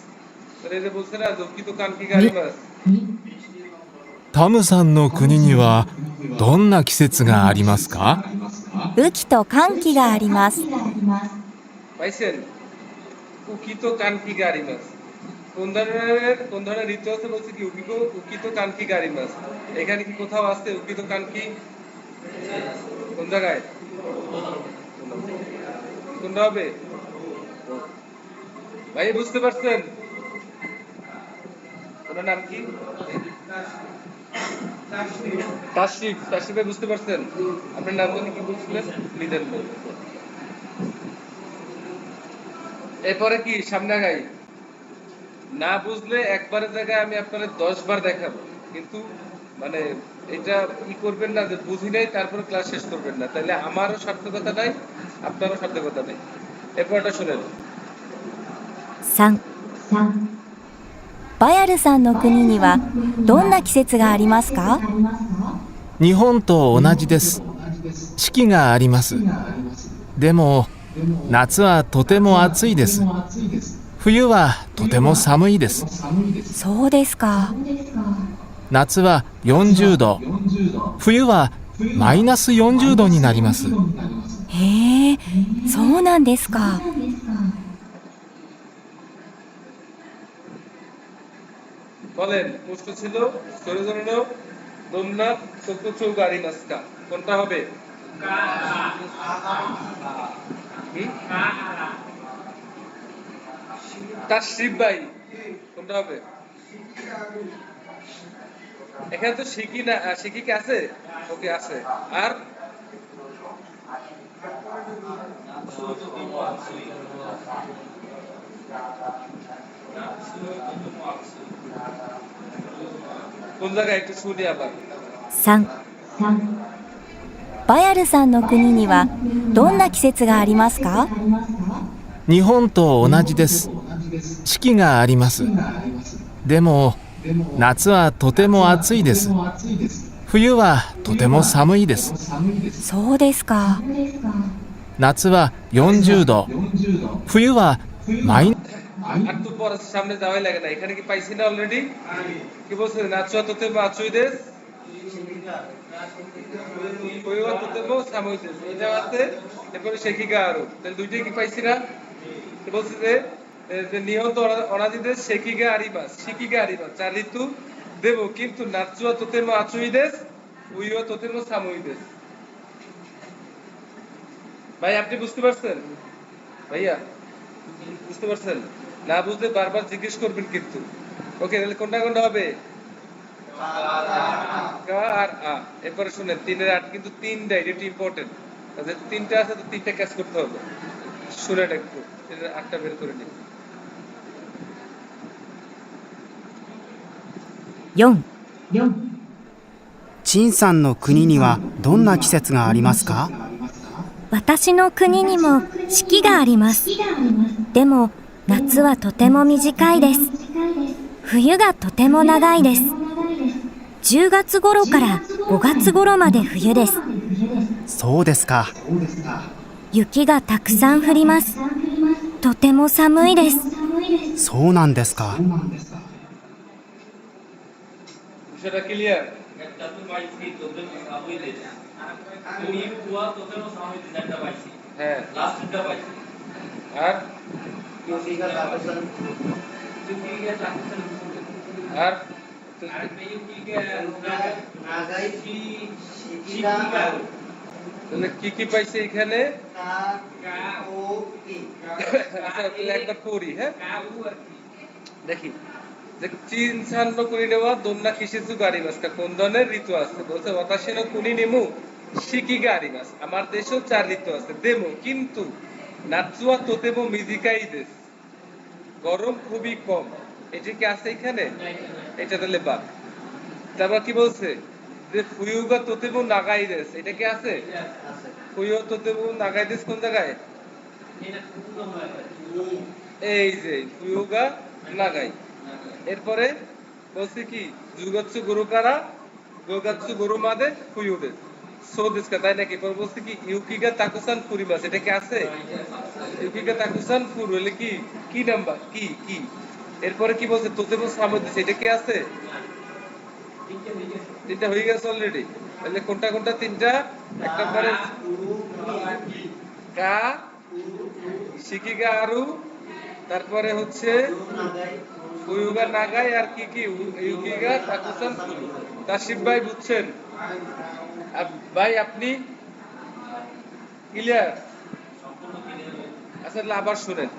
Speaker 1: তাহলে এই যে বলছে না যে উকিতো কানকিগা আরিমাস,
Speaker 4: タムさんの国にはどんな季節がありますか？
Speaker 6: 雨季と寒気があります。
Speaker 1: পাইছেন? উকিতো কানকিগা আরিমাস কোন ধরনের ঋতু আছে, বলছে কি উকিতো কানকিগা আরিমাস। এখানে কি কোথাও আছে উকিতো কানকি? কোন জায়গায়? কোনটা হবে ভাই, বুঝতে পারছেন? ওনার নাম কি? তাশরিফ। তাশরিফ ভাই বুঝতে পারছেন? আপনার নাম কি বলছিলেন? লিদেন ভাই। এরপরে কি সামনে আগাই? না বুঝলে একবারের জায়গায় আমি আপনাদের 10 বার দেখাবো, কিন্তু মানে এটা ই করবেন না যে বুঝি নাই তারপরে ক্লাস শেষ করবেন না, তাহলে আমারও সার্থকতা নাই, আপনারও সার্থকতা নেই। এরপরটা শুনেন।
Speaker 2: 3、
Speaker 6: バヤルさんの国にはどんな季節がありますか？
Speaker 4: 日本と同じです。四季があります。でも夏はとても暑いです。冬はとても寒いです。
Speaker 6: そうですか。
Speaker 4: 夏は40度、冬はマイナス40度になります。
Speaker 6: へえ、そうなんですか。
Speaker 1: বলেন, প্রশ্ন ছিল সরেজনো দোলনা তকুচু আরিমাস্কা, কোনটা হবে? তাশরিফ ভাই কোনটা হবে? এখানে তো শিখি না, শিখি কি আছে? ওকে আছে। আর কোন জায়গায় একটু শুনি আবার।
Speaker 2: 3、
Speaker 6: バヤルさんの国にはどんな季節がありますか？
Speaker 4: 日本と同じです。四季があります。でも夏はとても暑いです。冬はとても寒いです。
Speaker 6: そうですか。
Speaker 4: 夏は40度、冬はマイナス
Speaker 1: আর তো পরে সামনে যাওয়াই লাগে না, এখানে কি পাইছি না অলরেডি? কি বলছে? নাচুয়া তোতে মাচুই দেশ, ওইও তোতে মো সামুই দেশ, এটা আছে। এরপরে শেখিগা আরো, তাহলে দুইটাই কি পাইছি না? কি বলছে যে নিহত অনাদি দেশ শেখিগা আরিমাস, শিকিগা আরিমাস, 4 ঋতু দেব, কিন্তু নাচুয়া তোতে মো আচুই দেশ, ওইও তোতে মো সামুই দেশ। ভাই আপনি বুঝতে পারছেন? ভাইয়া বুঝতে পারছেন? না বুঝলে বারবার জিজ্ঞেস করবেন কিন্তু। ওকে, তাহলে কোনটা কোনটা হবে? কা আর আ। এরপরে শুনেন 3 এর 8 কিন্তু 3টা, এটা ইম্পর্টেন্ট। যেহেতু 3টা আছে তো 3টা কাজ করতে হবে। শুনেন একটু, 3 এর 8টা বের করে নিন।
Speaker 2: 4、
Speaker 3: 陳さんの国にはどんな季節がありますか？
Speaker 2: 私の国にも四季があります。でも夏はとても短いです。冬がとても長いです。10月頃から5月頃まで冬です。
Speaker 3: そうですか。
Speaker 2: 雪がたくさん降ります。とても寒いです。
Speaker 3: そうなんですか。
Speaker 1: বিষয়টা ক্লিয়ার?
Speaker 5: একটা তো পাইছি তোদের সামনে দেশ তুমি কুয়া তোদের সামনে দেশ একটা পাইছি
Speaker 1: হ্যাঁ
Speaker 5: লাস্টটা পাইছি
Speaker 1: আর
Speaker 5: ইউকিগা তাকসান
Speaker 1: আর
Speaker 5: আর ইউকিগা নাগাই শিকিগা
Speaker 1: তাহলে কি পাইছে এখানে?
Speaker 5: কা ও কি
Speaker 1: আচ্ছা তাহলে একবার পড়ি, হ্যাঁ
Speaker 5: কা ও আর কি
Speaker 1: দেখি যে চীন সান্ন কুনি নেওয়া দোন্না কিসিসু গাড়ি মাসকা কোন ধরনের ঋতু আছে বলছে ওয়াতাশিনো কুনি নেমু শিকি গাড়ি মাস আমার দেশেও 4 ঋতু আছে দেমো কিন্তু নাচুয়া তোতেমো মিজিকাই দেশ গরম খুবই কম। এটা কি আছে এখানে? এটা তাহলে বা তারপর কি বলছে যে ফুয়ুগা তোতেমো নাগাই দেশ এটা কি আছে? ফুয়ো তোতেমো নাগাই দেশ কোন জায়গায়?
Speaker 5: এটা খুব কম হয়
Speaker 1: এই যে ফুয়ুগা নাগাই। এরপরে বলছে কি যুগাচ্ছু গরুকারা গোগাচ্ছু গরু মাদে ফুয়ুদে সোদেসকা তাই নাকি? পরে বলছে কি ইউকিগা তাকুসান ফুরিমাস এটা কি আছে? ইউকিগা তাকুসান ফুর হলে কি কি নাম্বার কি কি? এরপরে কি বলছে তোতেমো সামো দিছে এটা কি আছে? তিনটা হয়ে গেছে অলরেডি। তাহলে কোনটা কোনটা তিনটা? এক নম্বরে কা শিকিগা আরু তারপরে হচ্ছে ফুয়ুগা নাগাই আর কি কি ইউকিগা তাকুসান ফুরু। তাসিফ ভাই বুঝছেন? ভাই আপনি ক্লিয়ার? আচ্ছা আবার শুনেন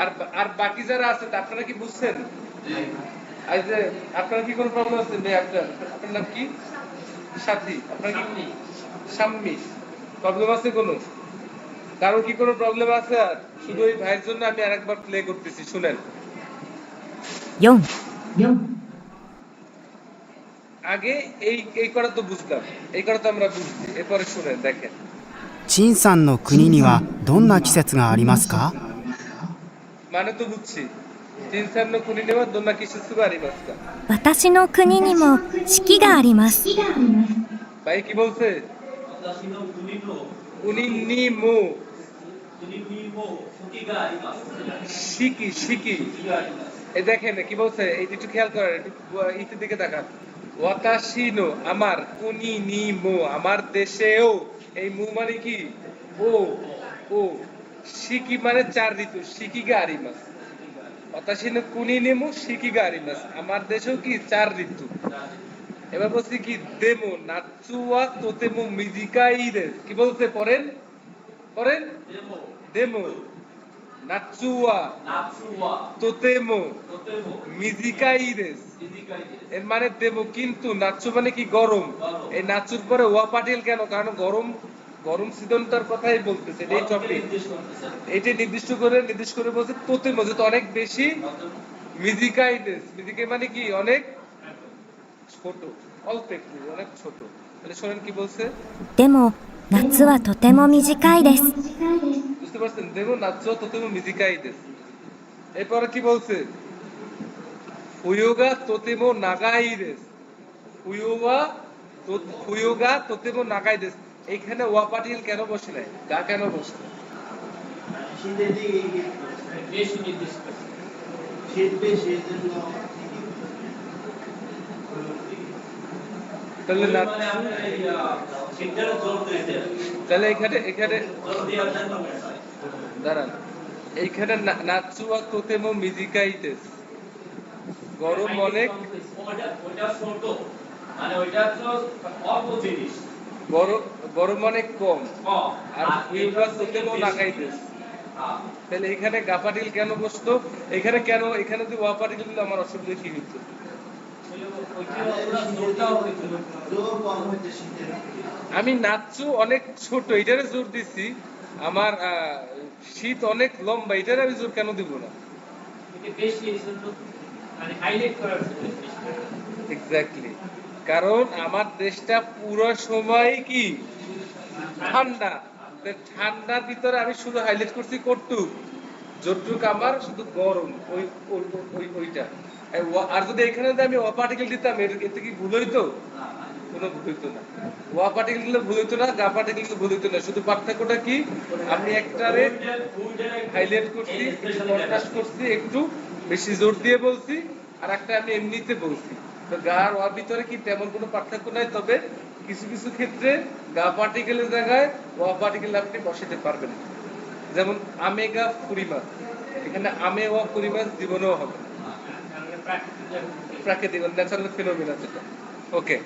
Speaker 1: আর আর বাকি যারা আছে আপনারা কি বুঝছেন? আজ যে আপনার কি কোনো প্রবলেম আছে ভাই? আপনার নাম কি? সাথী। আপনার কি সাম্মি প্রবলেম আছে কোনো? কারণ কি কোনো প্রবলেম আছে? আর শুধু এই ভাইয়ের জন্য আমি আরেকবার প্লে করতেছি, শুনেন।
Speaker 2: 4
Speaker 1: আগে এই করা তো বুঝলাম, এই করা তো আমরা বুঝছি, এরপরে শুনেন দেখেন।
Speaker 3: 陳さんの国にはどんな季節がありますか？
Speaker 1: মানে তো বুঝছি। চীন সানの国にはどんな季節がありますか?
Speaker 2: 私の国にも四季があります。
Speaker 1: ভাই কি বলছে?
Speaker 5: 私の国の
Speaker 1: উনি নিমো
Speaker 5: 国にも時があります
Speaker 1: শিকি শিকি।
Speaker 5: 時があります
Speaker 1: এই দেখেন কি বলছে, এই একটু খেয়াল করেন, একটু ইতের দিকে তাকান। ওয়াতাশিনো আমার কুনি নিমো আমার দেশেও এই মু মানে কি ও ও শিকি মানে 4 ঋতু শিকিগা আরিমাস। ওয়াতাশিনো কুনি নিমো শিকিগা আরিমাস আমার দেশেও কি 4 ঋতু। এবার বলছি কি দেমো নাচুয়া তোতেমো মিজিকাই দেশ কি বলছে পড়েন পড়েন
Speaker 5: でも
Speaker 1: দেমো নাচুয়া
Speaker 5: 夏は
Speaker 1: তোতেমো
Speaker 5: とても
Speaker 1: মিজিকাই দেশ।
Speaker 5: 短いです
Speaker 1: এর মানে দেবো কিন্তু নাচু মানে কি গরম। এই নাচুর পরে ওয়া পাটিল কেন? কারণ গরম গরম সিজনটার কথাই বলতেছে, এই টপিক
Speaker 5: ニュースなんですよ
Speaker 1: এইটা নির্দিষ্ট করে বলছে তোতে মজে তো অনেক বেশি মিজিকাই দেশ। মিজিকাই মানে কি অনেক ছোট, অল্প একটু অনেক ছোট। তাহলে শোনেন কি বলছে?
Speaker 2: でも夏はとても短いです。
Speaker 1: বুঝতে পারছেন? দেবো নাচু তোতে মিজিকাই দেশ। এরপরে কি বলছে? ফুয়োগা তোতেমো নাগাই দেশ। ফুয়োগা তোতেমো নাগাই দেশ। এইখানে ওয়া পাটিল কেন বসে নাই? গা কেন বসে?
Speaker 5: শীতের দিকে বেশি নির্দিষ্ট শীত বেশি এর জন্য
Speaker 1: তাহলে
Speaker 5: মানে আপনি শীতের জোর দিতে
Speaker 1: তাহলে এখানে
Speaker 5: জোর দেওয়ার জন্য
Speaker 1: দাঁড়ান, এইখানে নাচুয়া তোতেমো মিজিকাই দেশ গরম অনেক
Speaker 5: ওইটা ছোট মানে ওইটা তো অল্প জিনিস
Speaker 1: গরম অনেক কম
Speaker 5: কম
Speaker 1: আর ফুয়োগা তোতেমো নাগাই দেশ। তাহলে এখানে গাপাটিল কেন বসতো? এখানে কেন এখানে যদি ওয়া পাটিল দিলে আমার অসুবিধা কি হতো? আমি নাচু অনেক ছোট এটারে জোর দিছি, আমার শীত অনেক লম্বা এটারে আমি জোর কেন দিব না?
Speaker 5: বেশি মানে হাইলাইট করার জন্য
Speaker 1: এক্স্যাক্টলি, কারণ আমার দেশটা পুরো সময় কি ঠান্ডা। তো ঠান্ডার ভিতরে আমি শুধু হাইলাইট করছি কটুক, যতটুক আমার শুধু গরম ওইটা। আর যদি এখানে যদি আমি অপার্টিকেল দিতাম এতে কি ভুল হইতো? কোনো ভুল হইতো না। ওয়া পার্টিকেল দিলে ভুল হইতো না, গা পার্টিকেল দিলে ভুল হইতো না। শুধু পার্থক্যটা কি, আমি একটারে হাইলাইট করছি, একটু কন্ট্রাস্ট করছি, একটু বেশি জোর দিয়ে বলছি, আর একটা আমি এমনিতে বলছি। তো গা আর ওয়ার ভিতরে কি তেমন কোনো পার্থক্য নাই, তবে কিছু কিছু ক্ষেত্রে গা পার্টিকেলের জায়গায় ওয়া পার্টিকেল আপনি বসাতে পারবেন। যেমন আমেগা ফুরিমাস, এখানে আমে ওয়া ফুরিমাস জীবনেও হবে, প্রাকৃতিক ন্যাচারাল ফিনোমিনা যেটা। ওকে,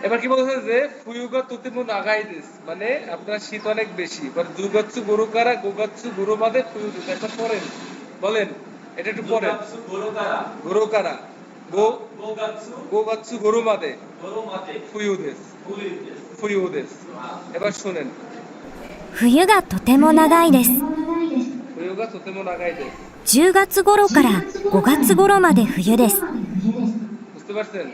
Speaker 1: এবার কি বলছে যে ফুয়ুগা তুতিমু নাগাইদিস, মানে আপনার শীত অনেক বেশি। এবার জুগাৎসু গরুকারা গোগাৎসু গরু মাদে ফুয়ুদিস, একটা পড়েন, বলেন এটা একটু পড়েন। গরুকারা গোগাৎসু গরু মাদে ফুয়ুদিস ফুয়ুদিস। এবার শুনেন,
Speaker 2: 冬がとても長いです。
Speaker 1: ফুয়ুগা তুতিমু নাগাইদিস,
Speaker 2: 10月頃から5月頃まで冬です。
Speaker 1: বুঝতে পারছেন?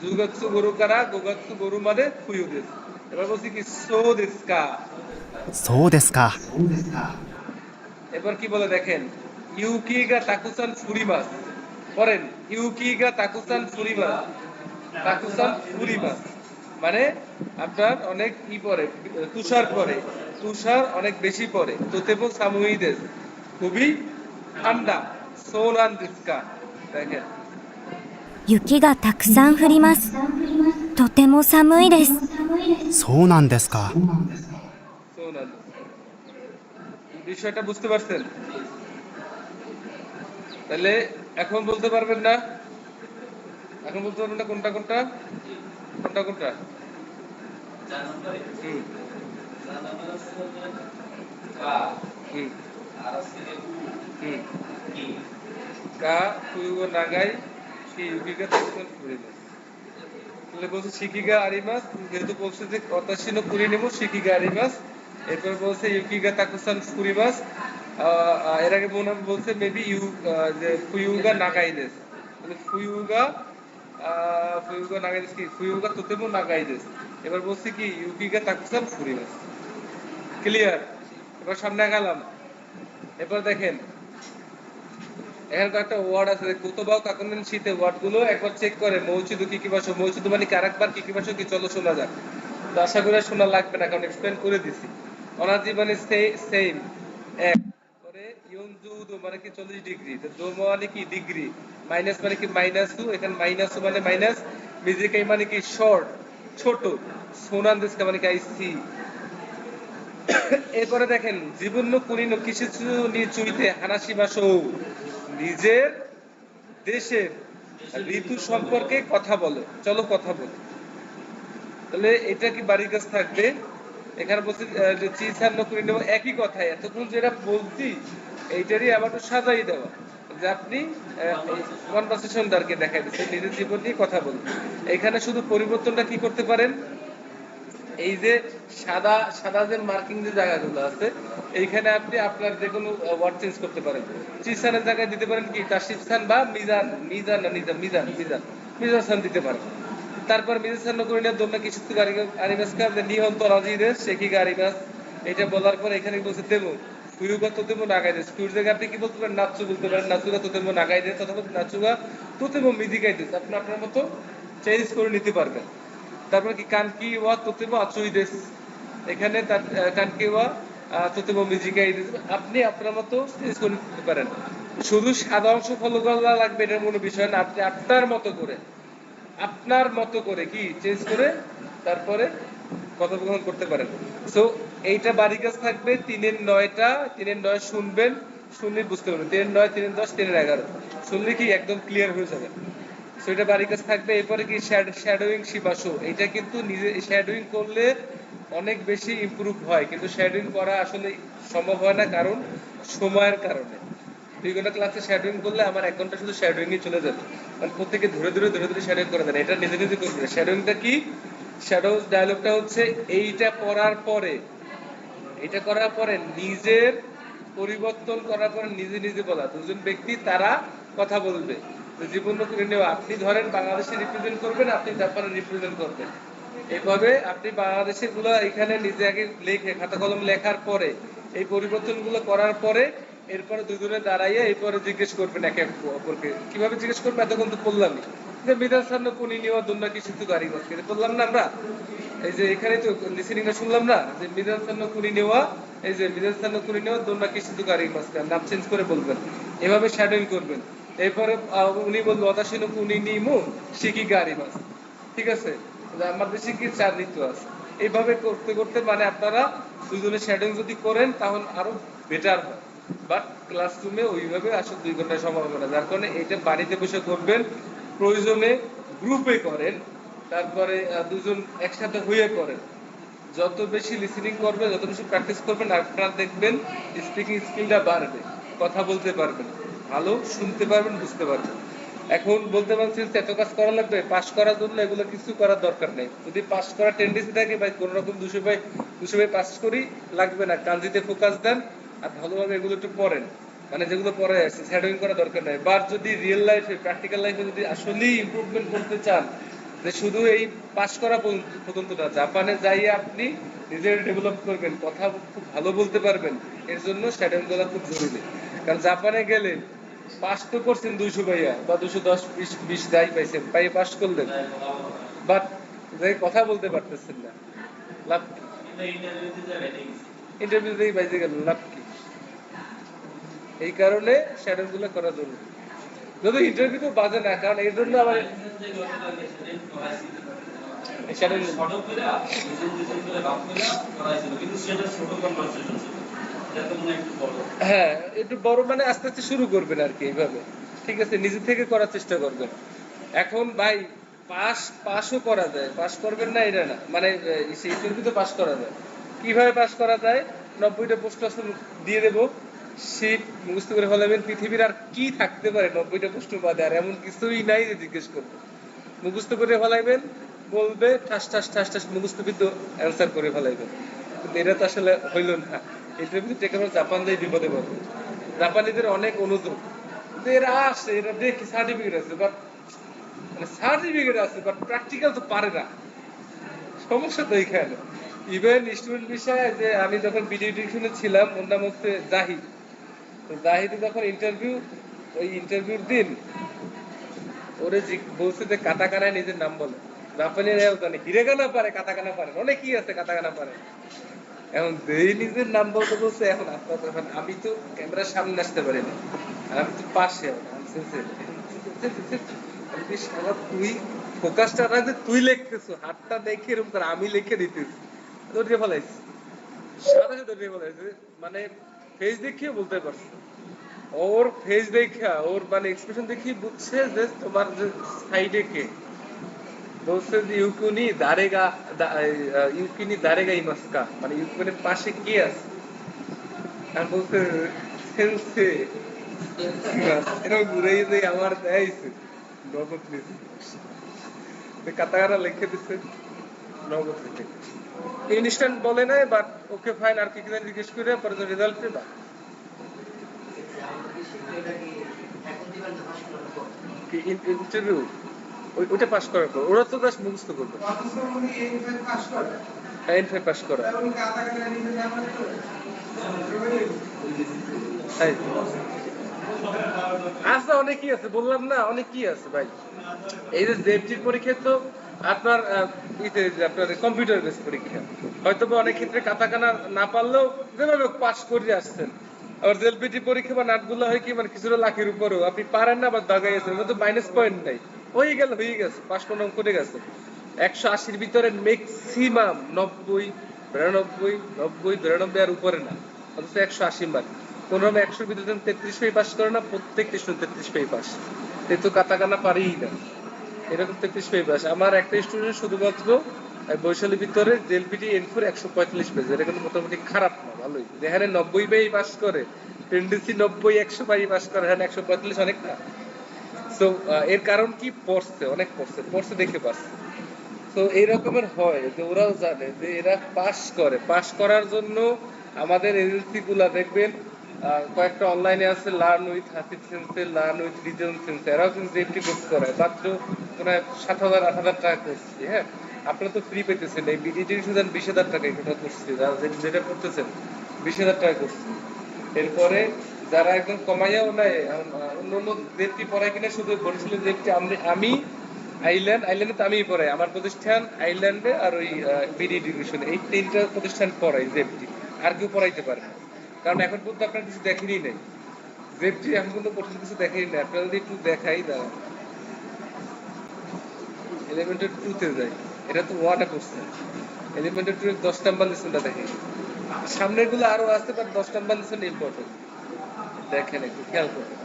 Speaker 1: জুগাৎসু গরুকারা গোগাৎসু গরু মাদে ফুয়ুদিস। এবার বলছি কি সো দেসকা।
Speaker 3: そうですか。
Speaker 1: এবার কি বলে দেখেন, ইউকিগা তাকুসান ফুরিমাস, পড়েন ইউকিগা তাকুসান ফুরিমাস। তাকুসান ফুরিমাস মানে আপনার অনেক ই পড়ে, তুষার পড়ে, তুষার অনেক বেশি পড়ে। তোতেমো সামুইদেস, খুবই ঠান্ডা। সোনান দিস্কা, দেখেন
Speaker 2: 雪がたくさん降ります。とても寒いです。
Speaker 3: そうなんですか。
Speaker 1: সোনান। বিষয়টা বুঝতে পারছেন? তাহলে এখন বলতে পারবেন না, এখন বলতে পারবেন না কোনটা কোনটা কোনটা কোনটা? হুম হুম হুম কা ফুয়ুগো নাগাই কি ইউকিগা তাকুসান ফুরিমাস। তাহলে বলছে শিকিগা আরিমাস, যেহেতু বলছে যে অতাশিনো কুরিনিমো শিকিগা আরিমাস, এরপর বলছে ইউকিগা তাকুসান ফুরিমাস। এর আগে মনে হয় বলছে মেবি যে ফুয়ুগা নাগাইদেস, তাহলে ফুয়ুগা ফুয়ুগা নাগাইদেস কি ফুয়ুগা তোতেমো নাগাইদেস। এবার বলছে কি ইউকিগা তাকুসান ফুরিমাস। ক্লিয়ার? এবার সামনে গেলাম। এবার দেখেন এখানে কয়েকটা ওয়ার্ড আছে, কুতবাও কাকুনেন শীতে ওয়ার্ড গুলো একবার চেক করে। মৌচিদু কি কি ভাষা, মৌচিদু মানে কারেকবার কি কি ভাষা কি, চলো শোনা যাক। তো আশা করি আর শোনা লাগবে না, কারণ এক্সপ্লেন করে দিছি। অনাজি মানে সেম এক, পরে ইউনজুদু মানে কি 40 ডিগ্রি, তো দো মানে কি ডিগ্রি, মাইনাস মানে কি মাইনাসু, এখানে মাইনাসু মানে মাইনাস, মিজিকাই মানে কি শর্ট ছোট, সোনান দেশকা মানে কি আই সি। এরপরে দেখেন জীবন্য কুনিনো কিসিচু নি চুইতে হানাশি মাসৌ, নিজের দেশের ঋতু সম্পর্কে কথা বলো, চলো কথা বলো। তাহলে এটা কি বাড়ির কাজ থাকবে? এখানে বলছি যে চিসান কুনিনো একই কথাই, এতক্ষণ যেটা বলছি এইটারই আবার একটু সাজাই দেওয়া, যে আপনি কনভারসেশনটাকে দেখাই দিচ্ছেন, নিজের জীবন নিয়ে কথা বলুন। এখানে শুধু পরিবর্তনটা কি করতে পারেন, এই যে সাদা সাদা যে মার্কিং যে জায়গাগুলো আছে এইখানে আপনি আপনার যে কোনো ওয়ার্ড চেঞ্জ করতে পারেন। চিসানের জায়গায় দিতে পারেন কি তাশিফসান বা মিজান, মিজান না মিজান মিজান মিজান মিজান দিতে পারেন। তারপর মিজান করে নিয়ে দোলনা কিছু আরিমাস কা যে নিহন্ত রাজিদের শেখি আরিমাস, এটা বলার পর এখানে বলছে দেবো ফুয়ুগা তোতেমো নাগাই দেস। ফুয়ুর জায়গায় আপনি কি বলতে পারেন, নাচু বলতে পারেন, নাচুগা তোতেমো নাগাই দেস, অথবা নাচুগা তোতেমো মিজিকাই দেস, আপনি আপনার মতো চেঞ্জ করে নিতে পারবেন। তারপর কি কানকি ওয়া তোতেমো আচুই দেস, এখানে কানকি ওয়া তোতেমো মিজিকাই দেস, আপনি আপনার মতো চেঞ্জ করে নিতে পারেন। শুধু সাদা অংশ ফলো করা লাগবে এটার কোনো বিষয় না, আপনি আপনার মতো করে আপনার মতো করে কি চেঞ্জ করে তারপরে কথোপকথন করতে পারেন। সো এইটা বাড়ি কাজ থাকবে 3-9টা, 3-9 শুনবেন, শুনলে বুঝতে পারবেন। 3-9, 3-10, 3-11 শুনলে কি একদম ক্লিয়ার হয়ে যাবে। সো এটা বাড়ি কাজ থাকবে। এরপরে কি শ্যাডোইং শিবাসো, এটা কিন্তু নিজে শ্যাডোইং করলে অনেক বেশি ইমপ্রুভ হয়, কিন্তু শ্যাডোইং করা আসলে সম্ভব হয় না, কারণ সময়ের কারণে। 2 ঘন্টা ক্লাসে শ্যাডোইং করলে আমার 1 ঘন্টা শুধু শ্যাডোইং এ চলে যাবে, কারণ প্রত্যেকে ধরে ধরে ধরে ধরে শ্যাডোইং করে দেন। এটা নিজে নিজে করবে। শ্যাডোইংটা কি, শ্যাডো ডায়লগটা হচ্ছে এইটা পড়ার পরে, এটা করার পরে নিজের পরিবর্তন করার পরে নিজে নিজে বলা, দুজন ব্যক্তি তারা কথা বলবে, তো জীবন করে নেওয়া, আপনি ধরেন বাংলাদেশে রিপ্রেজেন্ট করবেন, আপনি জাপানে রিপ্রেজেন্ট করবেন, এইভাবে আপনি বাংলাদেশের গুলো এখানে নিজে আগে লেখে খাতা কলম লেখার পরে এই পরিবর্তনগুলো করার পরে এরপরে দুজনে দাঁড়াইয়া এরপরে জিজ্ঞেস করবেন একে অপরকে। কিভাবে জিজ্ঞেস করবে এতক্ষণ তো বললামই, যে বিধান সান্ন কোনি নেওয়া দুর্না কি শুধু গাড়ি বসকে বললাম না আমরা, এই যে এখানে তো লিসেনিংটা শুনলাম না যে বিধান সান্ন কোনি নেওয়া, এই যে বিধান সান্ন কোনি নেওয়া দুর্না কি শুধু গাড়ি বসকে নাম চেঞ্জ করে বলবেন, এভাবে শ্যাডোইং করবেন। এরপরে উনি বলবো অতাশিনো কোনি নিমু শিকি গাড়ি বাস, ঠিক আছে, আমাদের দেশে 4 ঋতু আছে। এইভাবে করতে করতে মানে আপনারা দুজনে শ্যাডোইং যদি করেন তাহলে আরো বেটার হয়। বাট ক্লাসরুমে ওইভাবে আসলে 2 ঘন্টা সম্ভব হবে না, যার কারণে এটা বাড়িতে বসে করবেন, প্রয়োজনে গ্রুপে করেন, তারপরে দুজন একসাথে হয়ে করেন। যত বেশি লিসেনিং করবেন, যত বেশি প্র্যাকটিস করবেন, আপনারা দেখবেন স্পিকিং স্কিলটা বাড়বে, কথা বলতে পারবেন, ভালো শুনতে পারবেন, বুঝতে পারবেন। এখন বলতে পারছেন এত কাজ করা লাগবে, পাস করার জন্য এগুলো কিছু করার দরকার নেই। যদি পাস করার টেন্ডেন্সি থাকে ভাই কোন রকম 200 পাস করি লাগবে না, কাঞ্জিতে ফোকাস দেন আর ভালোভাবে এগুলো একটু পড়েন, মানে যেগুলো পড়ে আসছে শ্যাডোইং করা দরকার নাই। বাট যদি রিয়েল লাইফে প্র্যাকটিক্যাল লাইফে যদি আসলেই ইমপ্রুভমেন্ট করতে চান, যে শুধু এই পাস করা পর্যন্ত না, জাপানে যাইয়ে আপনি নিজের ডেভেলপ করবেন, কথা খুব ভালো বলতে পারবেন, এর জন্য শ্যাডোইং করা খুব জরুরি। কারণ জাপানে গেলে পাস তো করছেন 200 ভাইয়া বা 210 20 যাই পাইছেন, পাই পাস করলেন, বাট কথা বলতে পারতেছেন না, লাভ কি? ইন্টারভিউতেই বাইজে গেল, লাভ কি? এই কারণে শ্যাডোইং গুলো করা জরুরি। যদি ইন্টারভিউ তো বাজে না, কারণ এর জন্য আবার হ্যাঁ একটু বড় মানে আস্তে আস্তে শুরু করবেন আর কি, এইভাবে ঠিক আছে, নিজে থেকে করার চেষ্টা করবেন। এখন ভাই পাসও করা যায়, পাস করবেন না এটা না, মানে ইন্টারভিউ তো পাস করা যায়। কিভাবে পাস করা যায়? 90টা প্রশ্ন দিয়ে দেবো, শীত মুখস্থ করে ফেলাবেন। পৃথিবীর আর কি থাকতে পারে 90টা প্রশ্ন বাদে? আর এমন কিছুই নাই যে জিজ্ঞেস করবো, মুখস্থ করে ফেলাইবেন, বলবে ঠাস ঠাস ঠাস ঠাস মুখস্থবিদ্ধ অ্যান্সার করে ফেলাইবেন। কিন্তু এটা তো আসলে হইল না। ইন্টারভিউ থেকে আমরা জাপান দিয়ে বিপদে পড়বো। জাপানিদের অনেক অনুযোগ, এরা আসে, এরা দেখি সার্টিফিকেট আছে, বাট মানে সার্টিফিকেট আছে বাট প্র্যাকটিক্যাল তো পারে না, সমস্যা তো এইখানে। ইভেন স্টুডেন্ট বিষয়ে যে আমি যখন ভিডিও এডিশনে ছিলাম, ওর নাম হচ্ছে জাহিদ, তো জাহিদ যখন ইন্টারভিউ, ওই ইন্টারভিউর দিন ওরে বলছে যে কাটাকানায় নিজের নাম বলে। জাপানিরাও জানে হিরেগানা পারে, কাটাকানা পারে, অনেকই আছে কাটাকানা পারে। এখন যেই নিজের নাম বলতে বলছে, এখন আমি তো ক্যামেরার সামনে আসতে পারি না, আমি তো পাশে, তুই ফোকাসটা রাখতে, তুই লিখতেছো, হাতটা দেখে এরকম করে আমি লিখে দিতেছি, ধরিয়ে ফেলাইছি, সাথে সাথে ধরিয়ে ফেলাইছে, মানে ফেস দেখিয়ে বলতে পারছে, ওর ফেস দেখা, ওর মানে এক্সপ্রেশন দেখিয়ে বুঝছে যে তোমার যে সাইডে কে। বলছে যে ইউকুনি দারেগা ইমাসকা, মানে ইউকুনের পাশে কে আছে। আর বলছে সেন্সে, এরকম ঘুরে যে আমার দেয়ছে নগদ নিছে, কাতাকানা লিখে দিচ্ছে নগদ লিখে। ইনস্ট্যান্ট বলে নাই, বাট ওকে ফাইন, আর কি কি জিজ্ঞেস করে পরে তো রেজাল্ট পেবা। ইন্টারভিউ ওইটা পাস করার পর ওরা তো জাস্ট মুখস্থ করবে, N5 পাস করা। আচ্ছা অনেকই আছে, বললাম না অনেকই আছে ভাই। এই যে জেএফটির পরীক্ষা তো আপনার আপনার কম্পিউটার বেস পরীক্ষা, হয়তো বা অনেক ক্ষেত্রে কাটাকানা না পারলেও যেভাবে পাস করে আসছেন। আর জেএলপিটি পরীক্ষা বা নাটগুলো হয় কি, মানে কিছুটা লাখের উপরেও আপনি পারেন না বা দাগাই আছেন, তো মাইনাস পয়েন্ট নাই, হয়ে গেছে, পাস করে গেছে। 180-র ভিতরে ম্যাক্সিমাম 90, 92, 90, 92 আর উপরে না, অথচ 180 মার্ক। কোন 100-র ভিতরে 33 পেয়ে পাস করে না, প্রত্যেকটা স্টুডেন্ট 33 পেয়ে পাস, তো কাটাকানা পারেই না, এরকম 33 পেয়ে পাস। আমার একটা স্টুডেন্ট শুধুমাত্র বৈশালীর ভিতরে জেএলপিটি N4 145 পেজ, এটা কিন্তু মোটামুটি খারাপ না, ভালোই। যেখানে 90 পেয়ে পাস করে, টেন্ডেন্সি 90 100 পাই পাস করে, হ্যাঁ 145 অনেক না। তো এর কারণ কি, পড়ছে দেখে পাস। তো এই রকমের হয় যে ওরাও জানে যে এরা পাস করার জন্য আমাদের এজেন্সি গুলা দেখবেন কয়েকটা অনলাইনে আছে, লার্ন উইথ হাসিব সেন্সে, লার্ন উইথ রিজন সেন্সে, এরাও কিন্তু জেএফটি কোর্স করায়, মাত্র প্রায় 7,000-8,000 টাকা করছি। হ্যাঁ, আপনারা তো ফ্রি পেতেছেন, এই বিডিটি শুধু 20,000 টাকা এটা করছি, যেটা করতেছেন 20,000 টাকা করছি। এরপরে যারা একদম কমাইয়াও নাই, অন্য অন্য জেএফটি পড়ায় কিনা শুধু বরিশালের জেএফটি আমি আইল্যান্ডে তো আমিই পড়াই, আমার প্রতিষ্ঠান আইল্যান্ডে আর ওই বিডি এডুকেশন, এই 3টা প্রতিষ্ঠান পড়াই জেএফটি, আর কেউ পড়াইতে পারে না। কারণ এখন পর্যন্ত আপনার কিছু দেখেনি নাই, জেএফটি এখন পর্যন্ত কঠিন কিছু দেখেনি না। আপনারা যদি একটু দেখাই দাঁড়া, এলিমেন্টার 2-তে যাই, এটা তো 1-এ পড়ছে, এলিমেন্টার 2 এর 10 নাম্বার লেসনটা দেখেন, সামনের গুলো আরো আছে, বাট 10 নাম্বার লেসন ইম্পর্টেন্ট, দেখেন একটু খেয়াল করুন।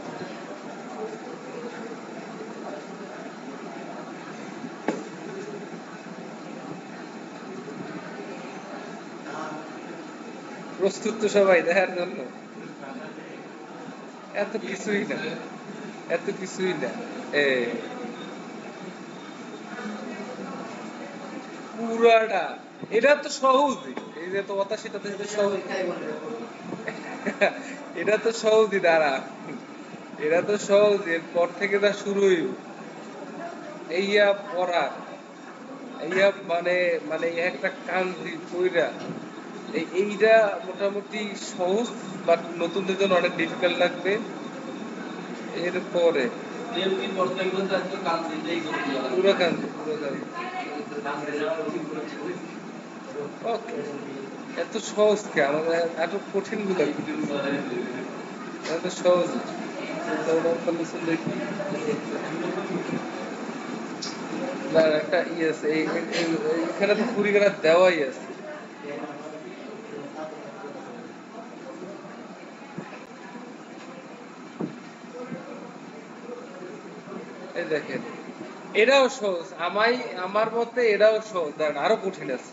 Speaker 1: প্রস্তুত তো সবাই দেখার জন্য? এত কিছুই না, এত কিছুই না, পুরাটা এটা তো সহজই, এই যে তো কথা সেটা তো সহজ, এটা তো সহজই, দাঁড়া, এটা তো সহজ, এরপর থেকে যা শুরু হইব এইয়া পড়া, এইয়া মানে মানে একটা কান্দি কইরা, এইটা মোটামুটি সহজ, বাট নতুনদের জন্য অনেক ডিফিকাল্ট লাগবে। এরপরে
Speaker 5: জেএফটি পড়তে গেলে তো একটু কাজ দিতেই করতে হবে।
Speaker 1: পুরো কান্দি, ওকে, এত সহজ কে আমাদের, এত কঠিন গুলো এত সহজ। দেখি না, একটা ই আছে, এখানে তো কুড়িগ্রাম দেওয়াই আছে। এই দেখেন, এটাও সহজ, আমার মতে এটাও সহজ, দেখেন আরো কঠিন আছে।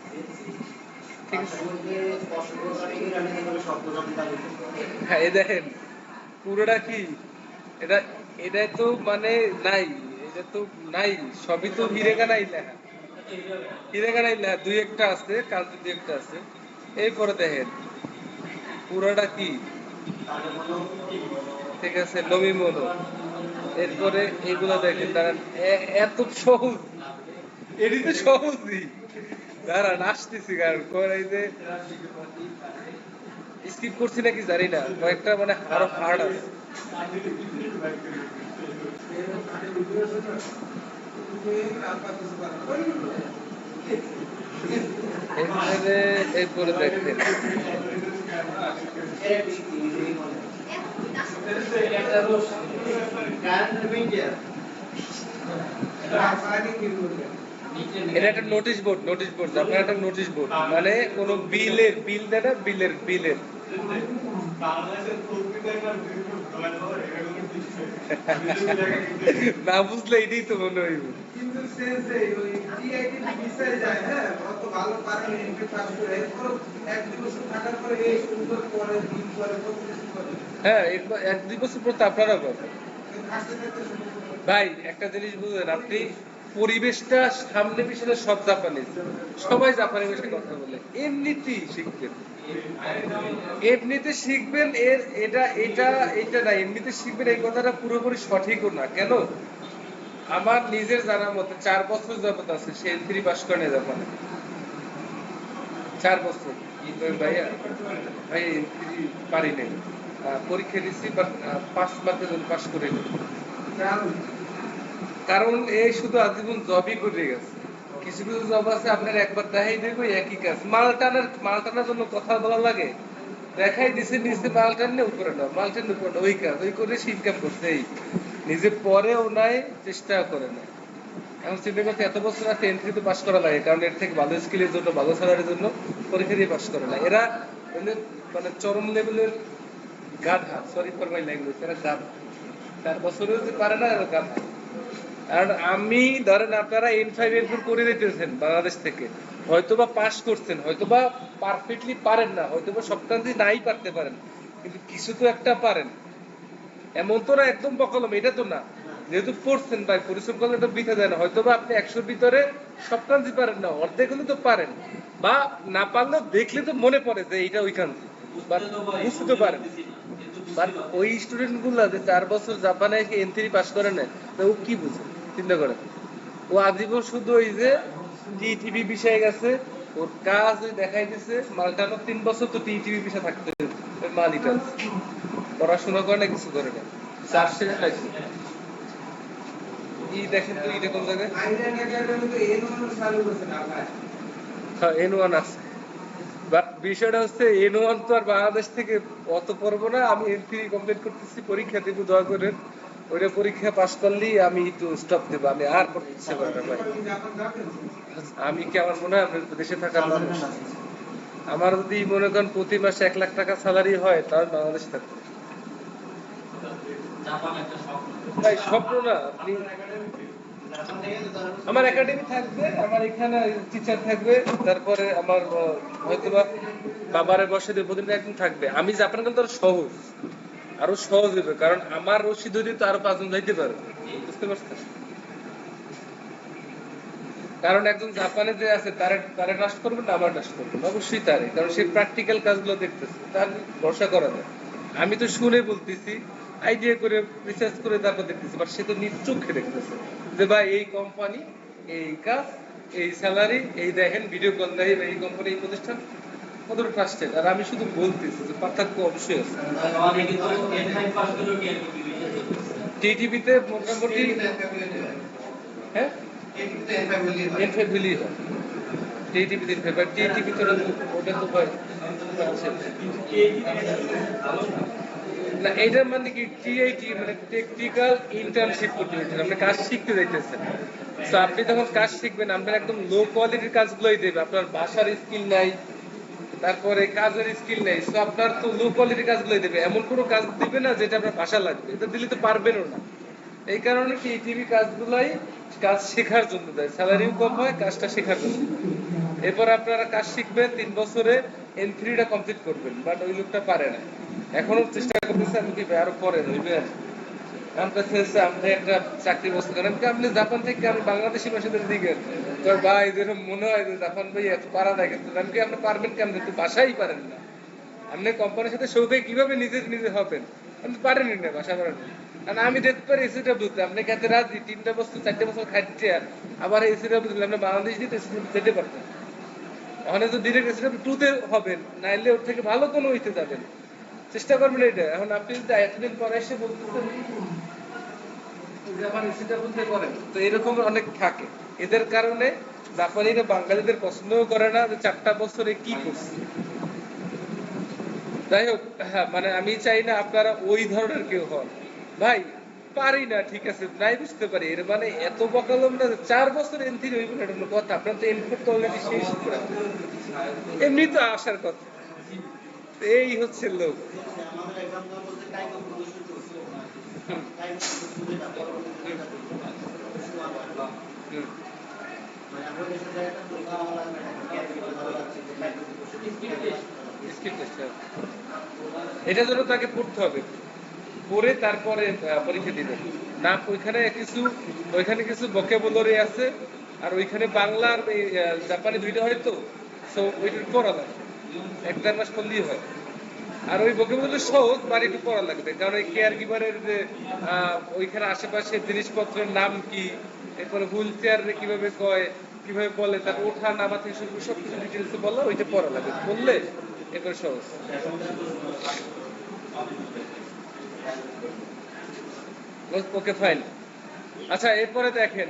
Speaker 1: ঠিক আছে, হ্যাঁ, এই দেখেন পুরোটা কি, এটা এটা তো মানে নাই, এটা তো নাই, সবই তো হিরেগানাই লেখা, হিরেগানাই লেখা, 2-1টা আছে, কালকে 2-1টা আছে। এরপরে দেখেন পুরোটা কি, ঠিক আছে, লমিমনো। এরপরে এইগুলো দেখেন, দাঁড়ান, এত সহজ, এটি তো সহজই, দাঁড়ান আসতেছি, কারণ এই যে স্কিপ করছি নাকি জানি না, কয়েকটা মানে আরো হার্ড আছে। এরপরে দেখেন এটা একটা নোটিশ বোর্ড, আপনার একটা নোটিশ বোর্ড, মানে কোন বিল দেয় না, বিলের না বুঝলে এটাই তো মনে হইব। হ্যাঁ, 1-2 বছর পর তো আপনারা করবেন। ভাই একটা জিনিস বুঝলেন, আপনি পরিবেশটা সামনে পিছনে সব জাপানিজ, সবাই জাপানি ভাষায় কথা বলে, এমনিতেই শিখবেন এর এটা না, এমনিতে শিখবেন, এই কথাটা পুরোপুরি সঠিকও না। কেন? আমার নিজের জানার মতে 4 বছর যাবত আছে সে N3 পাস করে না জাপানে, 4 বছর। ভাইয়া ভাই N3 পারি নাই, পরীক্ষা দিচ্ছি, বাট 5 মার্কের জন্য পাস করে নি। কারণ এই শুধু আজীবন জবই করে গেছে। কিছু কিছু জব আছে আপনার একবার দেখাই দেবো, একই কাজ, মাল টানার জন্য কথা বলা লাগে, দেখাই দিছে নিচে মাল টানলে উপরে না, মাল টানলে উপরে না, ওই কাজ ওই করে সে ইনকাম করছে, এই নিজে পরেও নাই, চেষ্টা করে না। এখন চিন্তা করতে এত বছর আছে, N3 তো পাস করা লাগে, কারণ এর থেকে ভালো স্কিলের জন্য, ভালো স্যালারির জন্য পরীক্ষা দিয়ে পাস করে না। এরা মানে চরম লেভেলের গাধা, সরি ফর মাই ল্যাঙ্গুয়েজ, এরা গাধা, 4 বছরেও যে পারে না, এরা গাধা। আর আমি ধরেন আপনারা N5 N4 করে দিতেছেন বাংলাদেশ থেকে, হয়তোবা পাস করছেন, হয়তোবা পারফেক্টলি পারেন না, হয়তোবা সবটাই নাই পারতে পারেন, কিন্তু কিছু তো একটা পারেন। এমন তো না একদম বকলম, এটা তো না, যেহেতু পড়ছেন ভাই, পরিশ্রম করলে তো বৃথা যায় না। হয়তোবা আপনি 100-র ভিতরে সবটাই পারেন না, অর্ধেক হলে তো পারেন, বা না পারলেও দেখলে তো মনে পড়ে যে এইটা ওইখান, বুঝতে তো পারেন। বাট ওই স্টুডেন্ট গুলা যে 4 বছর জাপানে N3 পাস করে না, তো ও কি বুঝে চিন্তা করেন। ও আজীবন শুধু ওই যে টিটিভি বিষয়ে গেছে, ওর কাজ ওই দেখাইতেছে, মালটানো 3 বছর তো টিটিভি বিষয় থাকতে ওই মালিটা পড়াশোনা করে না, কিছু করে না, চার শেষ পাইছে। ই দেখেন তো এটা কোন জায়গায়, হ্যাঁ N1 আছে, বাট বিষয়টা হচ্ছে N1 তো আর বাংলাদেশ থেকে অত পড়বো না, আমি N3 কমপ্লিট করতেছি, পরীক্ষা দিব দোয়া করেন, ওইটা পরীক্ষা পাস করলেই আমি একটু স্টপ দেবো, আমি আর পড়তে ইচ্ছে করে না ভাই। আমি কি, আমার মনে হয় আপনি দেশে থাকার মানুষ, আমার যদি মনে করেন প্রতি মাসে 1 লাখ টাকা স্যালারি হয় তাহলে বাংলাদেশে থাকতে
Speaker 5: জাপান একটা স্বপ্ন।
Speaker 1: ভাই, স্বপ্ন না। আপনি আমার একাডেমি থাকবে, আমার এখানে টিচার থাকবে, তারপরে আমার হয়তোবা বাবারে বসে দিয়ে প্রতিদিন একদিন থাকবে। আমি জাপান গেলে তো আরো সহজ, আরো সহজ হবে, কারণ আমার রশিদ ধরে তো আরো 5 জন যাইতে পারবে, বুঝতে পারছেন? কারণ একজন জাপানে যে আছে তারে তারে ট্রাস্ট করবেন না আমার ট্রাস্ট করবেন, অবশ্যই তারে, কারণ সে প্র্যাকটিক্যাল কাজগুলো দেখতেছে, তার ভরসা করা যায়। আমি তো শুনে বলতেছি, আইডিয়া করে রিসার্চ করে তারপর দেখতেছি, বাট সে তো নিজ চোখে দেখতেছে যে ভাই এই কোম্পানি, এই কাজ, এই স্যালারি, এই দেখেন ভিডিও কল দেয়, এই কোম্পানি, এই প্রতিষ্ঠান কতটা ট্রাস্টেড। আর আমি শুধু বলতেছি যে পার্থক্য অবশ্যই আছে।
Speaker 5: অনেকে তো N5 পাস করেও টিআরপি বিষয় করতেছে।
Speaker 1: টিটিভিতে মোটামুটি হ্যাঁ N5 বিলি হয়, টিটিভিতে N5, টিটিভি তো ওটা তো ভাই না, এটার মানে কি টিআইটি মানে টেকনিক্যাল ইন্টার্নশিপ করতে হচ্ছে, আপনি কাজ শিখতে যাইতেছেন। তো আপনি যখন কাজ শিখবেন আপনার একদম লো কোয়ালিটির কাজগুলোই দেবে, আপনার ভাষার স্কিল নাই, তারপরে কাজের স্কিল নেই, তো আপনার তো লো কোয়ালিটির কাজগুলোই দেবে, এমন কোনো কাজ দিবে না যেটা আপনার ভাষা লাগবে, এটা দিলে তো পারবেনও না। এই কারণে টিটিভি কাজগুলাই কাজ শেখার জন্য দেয়, স্যালারিও কম হয়, কাজটা শেখার জন্য। এরপর আপনারা কাজ শিখবেন, 3 বছরে N3টা কমপ্লিট করবেন, বাট ওই লোকটা পারে না, এখনো চেষ্টা করতেছে, আমি কি আরো পরে হইবে আর আমার কাছে এসে আপনি একটা চাকরি বস্তু করেন, আপনি জাপান থেকে আমি বাংলাদেশি ভাষাদের দিকে তোর ভাই যেরকম মনে হয় যে জাপান ভাই এত পারা যায়, কিন্তু আমি কি আপনি পারবেন কেমন, কিন্তু ভাষাই পারেন না, আপনি কোম্পানির সাথে সৌদে কিভাবে নিজে নিজে হবেন, আপনি পারেনই না ভাষা পারেন। কারণ আমি দেখতে পারি এসিডব্লিউতে আপনি কাছে রাজি 3টা বছর 4টে বছর খাইতে, আবার এসিডব্লিউ আপনি বাংলাদেশ দিতে এসিডব্লিউ যেতে পারতেন, ওখানে তো ডিরেক্ট এসিডব্লিউ 2তে হবেন, নাইলে ওর থেকে ভালো কোনো হইতে যাবেন, চেষ্টা করবেন এটা। এখন আপনি যদি এতদিন পরে এসে বলতেছেন জাপান এসিডব্লিউতে করেন, তো এরকম অনেক থাকে, এদের কারণে জাপানিরা বাঙালিদের পছন্দও করে না যে 4টা বছরে কি করছে। যাই হোক, হ্যাঁ মানে আমি চাই না আপনারা ওই ধরনের কেউ হন, ভাই পারি না ঠিক আছে, নাই বুঝতে পারি, এর মানে এত বকালম না, 4 বছর N3 হইব না, এটা কোনো কথা? আপনার তো N4 তো অলরেডি শেষ করে, এমনি তো আসার কথা, এই হচ্ছে লোক। এটার জন্য তাকে পড়তে হবে, পড়ে তারপরে পরীক্ষা দিবেন না। ওইখানে কিছু ভোকাবুলারি আছে, আর ওইখানে বাংলা আর জাপানি দুইটা হয়, তো সো ওইটা পড়া লাগে, 1-1.5 মাস পড়লেই হয়। আর ওই ভোকাবুলারি সহজ, বাড়ি একটু পড়া লাগবে, কারণ ওই কেয়ার গিভারের যে ওইখানে আশেপাশে জিনিসপত্রের নাম কি, এরপরে হুইল চেয়ার কিভাবে কয়, কিভাবে বলে, তার ওঠা নামা থেকে শুরু করে সবকিছু ডিটেলস বলা, ওইটা পড়া লাগে, বললে এরপরে সহজ। Okay fine. আচ্ছা এরপরে দেখেন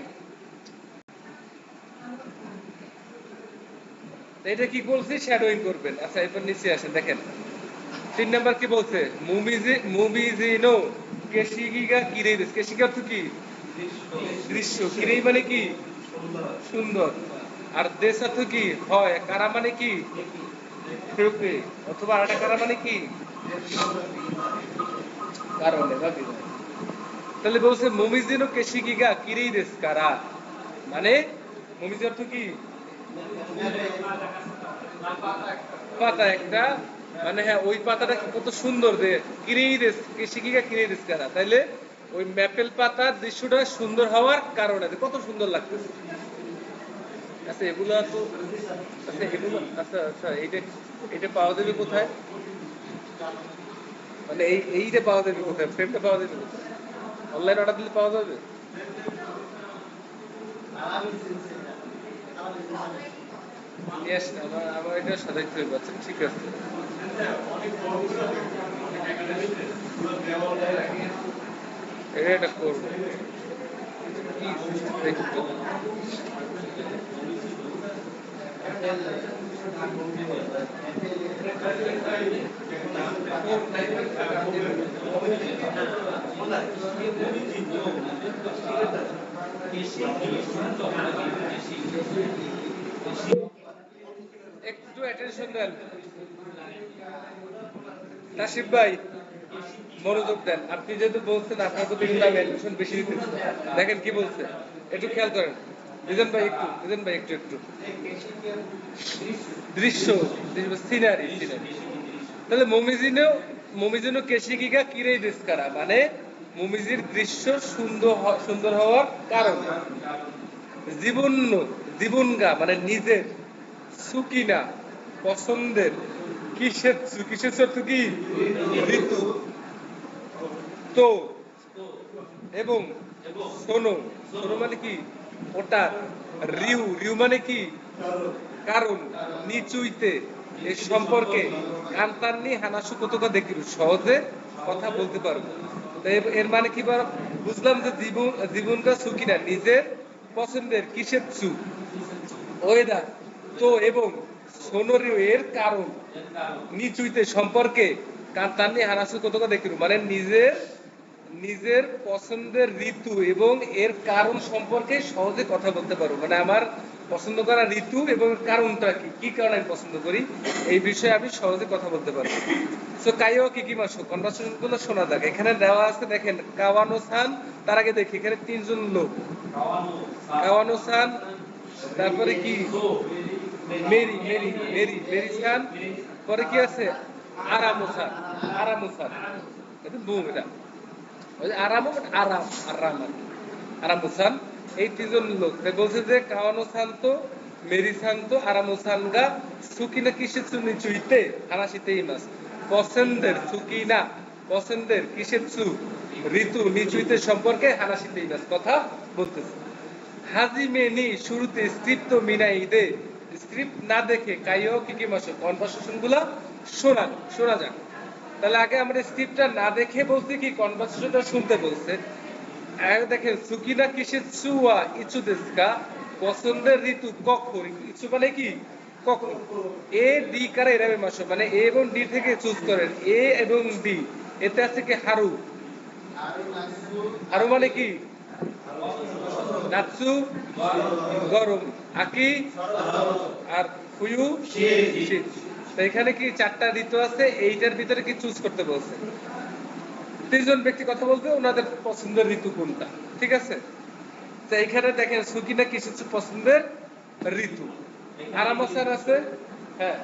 Speaker 1: এটা কি বলছি, শ্যাডোইং করবেন। আচ্ছা এরপর নিচে আসেন, দেখেন 3 নাম্বার কি বলছে, মুমিজিনো কেশিগিগা কিরেই দেশ, কেশিগা অর্থ কি? দৃশ্য, কিরেই মানে কি? সুন্দর। আর দেশ অর্থ কি? হয়। কারা মানে কি? রূপে, অথবা আরেকটা কারা মানে কি? কারণে, ভাবি তাহলে বলছে মুমিজিনো কেশিগিগা কিরেই দেশ কারা, মানে মুমিজি অর্থ কি? পাতা একটা, মানে হ্যাঁ ওই পাতাটা কত সুন্দর, যে কিরিদেস কেশিগিগা কিরিদেস কারা, তাইলে ওই ম্যাপেল পাতার দৃশ্যটা সুন্দর হওয়ার কারণে কত সুন্দর লাগতেছে। আচ্ছা এগুলা তো, আচ্ছা এগুলো, আচ্ছা আচ্ছা এটা পাওয়া যাবে কোথায়? মানে এইটা পাওয়া যাবে কোথায়? ফ্রেমটা পাওয়া যাবে কোথায়? অনলাইন অর্ডার দিলে পাওয়া যাবে? নিয়ে আসেন, আমার এটা সাজাইতে হবে। আচ্ছা ঠিক আছে, এটা করবো। কি দেখতে একটু অ্যাটেনশন দেন। নাসিব ভাই মনোযোগ দেন। আপনি যেহেতু বলছেন আপনার প্রতি কিন্তু আমি অ্যাটেনশন বেশি দিতেছি, দেখেন কি বলছে, একটু খেয়াল করেন। রিজন ভাই একটু, রিজন ভাই একটু একটু দৃশ্য, সিনারি সিনারি। তাহলে মমিজিনো কেশিকিগা কিরেই দেশকারা, মানে মমিজির দৃশ্য সুন্দর হওয়ার কারণ। জীবনগা মানে নিজের, সুকিনা পছন্দের, কিসের অর্থ কি? ঋতু। তো এবং সোনো, সোনো মানে কি? ওটা। রিউ মানে কি? কারণ। নিচুইতে এই সম্পর্কে কান্তান্নি হানাসু কতকা দেখিরু, সহজে কথা বলতে পারবো। তো এর মানে কি বুঝলাম যে জীবনটা সুকিনা নিজের পছন্দের, কিসের চু ওয়েদার, তো এবং সোনোরিও এর কারণ, নিচুইতে সম্পর্কে কান্তান্নি হানাসু কতকা দেখিরু, মানে নিজের পছন্দের ঋতু এবং এর কারণ সম্পর্কে সহজে কথা বলতে পারবো। মানে আমার পছন্দ করা ঋতু এবং কারণটা কি কারণে আমি পছন্দ করি, এই বিষয়ে আমি সহজে কথা বলতে পারবো। সো কাইও কি মাসো কনভারসেশন গুলো শোনা যাক। এখানে দেওয়া আছে দেখেন, কাওয়ানো সান। তার আগে দেখি এখানে তিনজন লোক, কাওয়ানো সান, তারপরে কি মেরি মেরি মেরি মেরি সান, পরে কি আছে আরামো সান, আরামো সান। এটা বুম, এটা আরামুসান। এই তিনজন লোক বলছে যে কাওয়ানো শান্ত, মেরি শান্ত, আরামুসানগা সুকিনা কিসের চুনি চুইতে হানাশিতে ইমাস, পছন্দের সুকিনা, পছন্দের কিসের চু ঋতু নিচুইতে সম্পর্কে হানাশিতে ইমাস, কথা বলতেছে। হাজিমেনি শুরুতে স্ক্রিপ্ট মিনাই দে, স্ক্রিপ্ট না দেখে কাইও কি মাসো কনভারসেশন গুলা শোনা যাক। তাহলে আগে আমরা স্ক্রিপ্টটা না দেখে বলছি কি, কনভারসেশনটা শুনতে বলছে। দেখেন সুকিনা কিসের চুয়া ইচু দেশকা, পছন্দের ঋতু কখন, ইচু মানে কি কখন। এ ডি কারে এরাবে মাসো, মানে এ এবং ডি থেকে চুজ করেন, এ এবং ডি। এতে আছে কি হারু, হারু মানে কি নাৎসু গরম, আকি আর ফুয়ু শীত। তো এখানে কি চারটা ঋতু আছে, এইটার ভিতরে কি চুজ করতে বলছে। তিনজন ব্যক্তি কথা বলতে, ওনাদের পছন্দের ঋতু কোনটা, ঠিক আছে। তো এখানে দেখেন সুকিনা কিসের পছন্দের ঋতু, আরামসান আছে। হ্যাঁ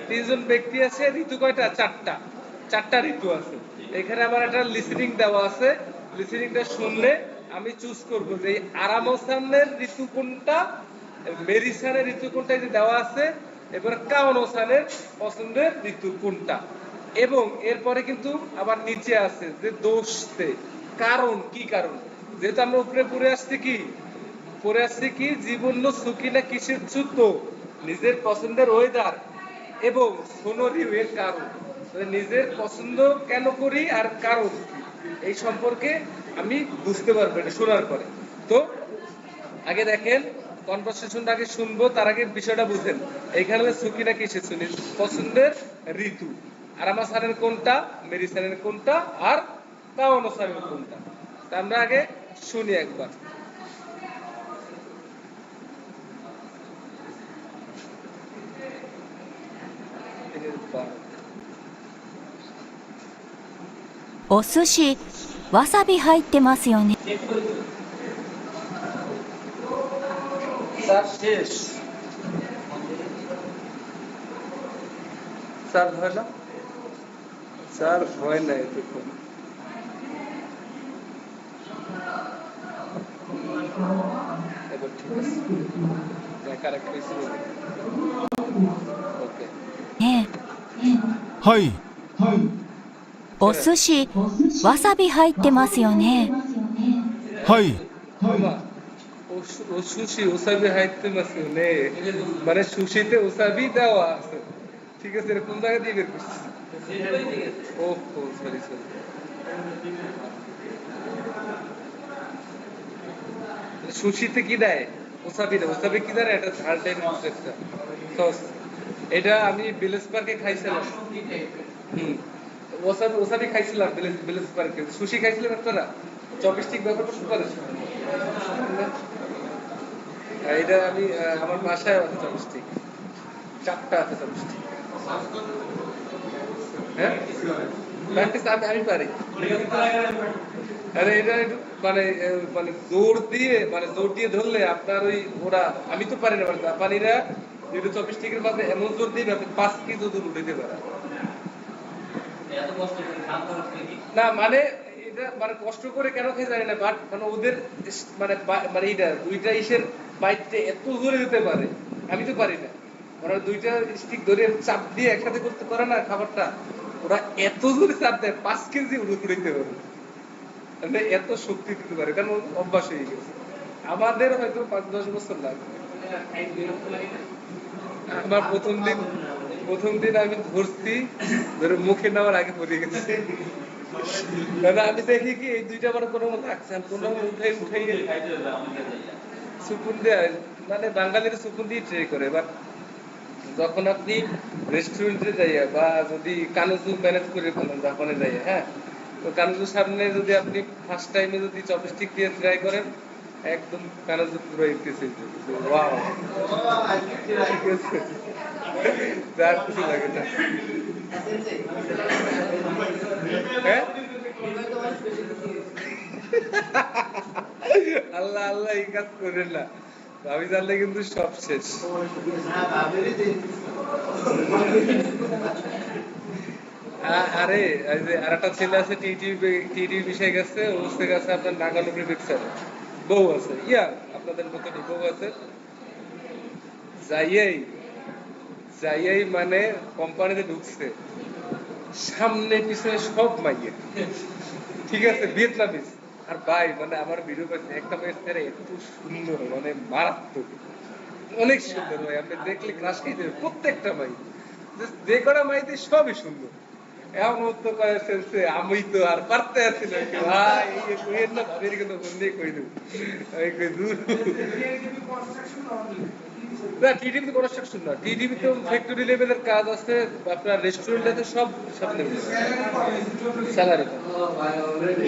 Speaker 1: তিনজন ব্যক্তি আছে, ঋতু কয়টা? চারটা ঋতু আছে। এখানে আমার একটা লিসেনিং দেওয়া আছে, লিসেনিংটা শুনলে আমি চুজ করবো যে আরামসানের ঋতু কোনটা, মেরিসানের ঋতু কোনটা, যে দেওয়া আছে। এবার কাওয়ানোসানের পছন্দের ঋতু কোনটা। এবং এরপরে কিন্তু আবার নিচে আছে যে দোষতে, কারণ কি কারণ, যেহেতু আমরা উপরে পড়ে আসছি কি জীবন সুকিনা কিসের চুত, নিজের পছন্দের ওয়েদার এবং সোনোরিও এর কারণ, নিজের পছন্দ কেন করি আর কারণ, এই সম্পর্কে আমি বুঝতে পারবো এটা শোনার পরে। তো আগে দেখেন কনভারসেশনটা আগে শুনবো, তার আগে বিষয়টা বুঝেন। এখানে সুকিনা কিসের শুনি, পছন্দের ঋতু, আরামাসানের কোনটা, মেরিসানের কোনটা, আর কাওয়ানোসানের কোনটা। তা আমরা আগে শুনি একবার।
Speaker 6: お寿司、わさび入ってますよね。
Speaker 1: স্যার শেষ, স্যার হয় না, স্যার হয় না এতক্ষণ। এবার ঠিক আছে, কারেক্ট হয়েছিল ওকে
Speaker 6: ね。
Speaker 4: はい。
Speaker 6: お寿司、わさび入ってますよね。
Speaker 4: はい。
Speaker 1: মা ও সুশি ওসাবি হাইতে মাসে নে মানে সুশিতে ওসাবি দেওয়া আছে ঠিক আছে এটা কোন জায়গা দিয়ে বের করছিস ও সরি সরি সুশিতে কি দেয় ওসাবি দেয় ওসাবি কি দেয় এটা ঝাল টাইপের কিছু একটা সস এটা আমি ভিলেজ পার্কে খাইছিলাম ওসাবি ওসাবি খাইছিলাম ভিলেজ পার্কে সুশি খাইছিলাম আপনারা চপস্টিক ব্যবহার করতে পারেন এটা আমি আমার বাসায় আছে চপস্টিক 4টা আছে চপস্টিক হ্যাঁ প্র্যাকটিস আমি পারি আরে এটা একটু মানে মানে জোর দিয়ে ধরলে আপনার ওই ওরা আমি তো পারি না মানে জাপানিরা যেটা চপস্টিকের মাঝে এমন জোর দিবে আপনি 5 কেজি জোর উঠাইতে পারেন
Speaker 5: এত কষ্ট করে কাম করতে কি
Speaker 1: না মানে এটা মানে কষ্ট করে কেন খাই জানি না বাট মানে ওদের মানে মানে এটা দুইটা ইসের বাইটে এত জোরে দিতে পারে আমি তো পারি না ওরা দুইটা স্টিক ধরে চাপ দিয়ে একসাথে করতে পারে না খাবারটা ওরা এত জোরে চাপ দেয় 5 কেজি উড়াইতে পারে মানে এত শক্তি দিতে পারে কারণ অভ্যাস হয়ে গেছে আমাদের হয়তো 5-10 বছর লাগবে আমার প্রথম দিন আমি ধরছি ধরে মুখে নেওয়ার আগে পড়ে গেছে দাদা আমি দেখি কি এই দুইটা আমার কোনো মতো আকসান কোনো উঠাই সুপুন দিয়ে মানে বাঙালিরা সুপুন দিয়ে ট্রাই করে বাট যখন আপনি রেস্টুরেন্টে যাইয়া বা যদি কানুজু ম্যানেজ করে ফেলেন জাপানে যাইয়া হ্যাঁ তো কানুজুর সামনে যদি আপনি ফার্স্ট টাইমে যদি চপস্টিক দিয়ে ট্রাই করেন একদম কানুজু পুরো ইন্টেন্সিভ ওয়াও ঠিক আছে যার কিছু লাগে না হ্যাঁ আল্লাহ আল্লাহ এই কাজ করেন না ভাবি জানলে কিন্তু সব শেষ আরে আরেকটা ছেলে আছে টিটি বিষয় গেছে ওর থেকে আছে আপনার নাগানুপুরি পিকচার বউ আছে ইয়া আপনাদের মতনই বউ আছে যাইয়াই মানে কোম্পানিতে ঢুকছে সামনে পিছনে সব মাইয়ে ঠিক আছে ভিয়েতনামিজ আর ভাই মানে আমার ভিডিও পাইছে একটা মেয়ের ছেড়ে এত সুন্দর মানে মারাত্মক অনেক সুন্দর ভাই আপনি দেখলে ক্রাশ খেয়ে যাবে প্রত্যেকটা মাই যে কটা মাইতে সবই সুন্দর এমন তো কয়েছে আমি তো আর পারতে আছি না ভাই এই কইেন না ভাবির কিন্তু ফোন দিয়ে কই দেব এই কই দূর না টিটিভি কোনো সেকশন না টিটিভি তো ফ্যাক্টরি লেভেলের কাজ আছে আপনার রেস্টুরেন্টে সব সামনে স্যালারি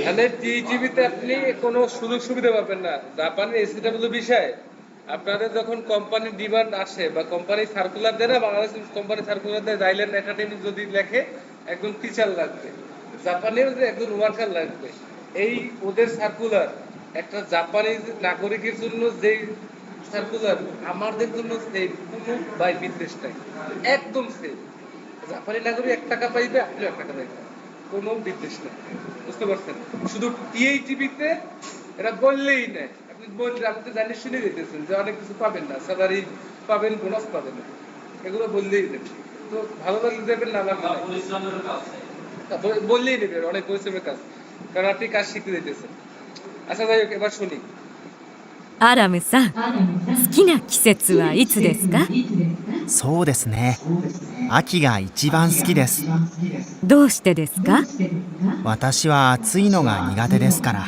Speaker 1: মানে টিটিভিতে আপনি কোনো সুযোগ সুবিধা পাবেন না জাপানের এসিডাব্লিউ বিষয় আপনাদের যখন কোম্পানির ডিমান্ড আসে বা কোম্পানি সার্কুলার দেয় না বাংলাদেশ কোম্পানি সার্কুলার দেয় জাইল্যান্ড একাডেমি যদি লেখে একজন টিচার লাগবে জাপানের একজন ওয়ার্কার লাগবে এই ওদের সার্কুলার একটা জাপানিজ নাগরিকের জন্য যে সার্কুলার আমাদের জন্য সেম কোনো বাই বিদ্বেষ নাই একদম সেম জাপানি নাগরিক 1 টাকা পাইবে আপনি 1 টাকা পাইবেন কোনো বিদ্বেষ নাই বুঝতে পারছেন শুধু টিআইটিভিতে এটা বললেই নাই আপনি বললে আপনি তো জানি শুনে দিতেছেন যে অনেক কিছু পাবেন না স্যালারি পাবেন বোনাস পাবেন না এগুলো বললেই দেবেন তো ভালো লাগলে দেবেন না লাগলে
Speaker 5: পরিশ্রমের কাজ
Speaker 1: বললেই নেবেন অনেক পরিশ্রমের কাজ কারণ আপনি কাজ শিখতে দিতেছেন আচ্ছা যাই হোক এবার শুনি
Speaker 2: アラムさん、好きな季節はいつですか？
Speaker 3: そうですね。秋が一番好きです。
Speaker 2: どうしてですか？
Speaker 3: 私は暑いのが苦手ですから。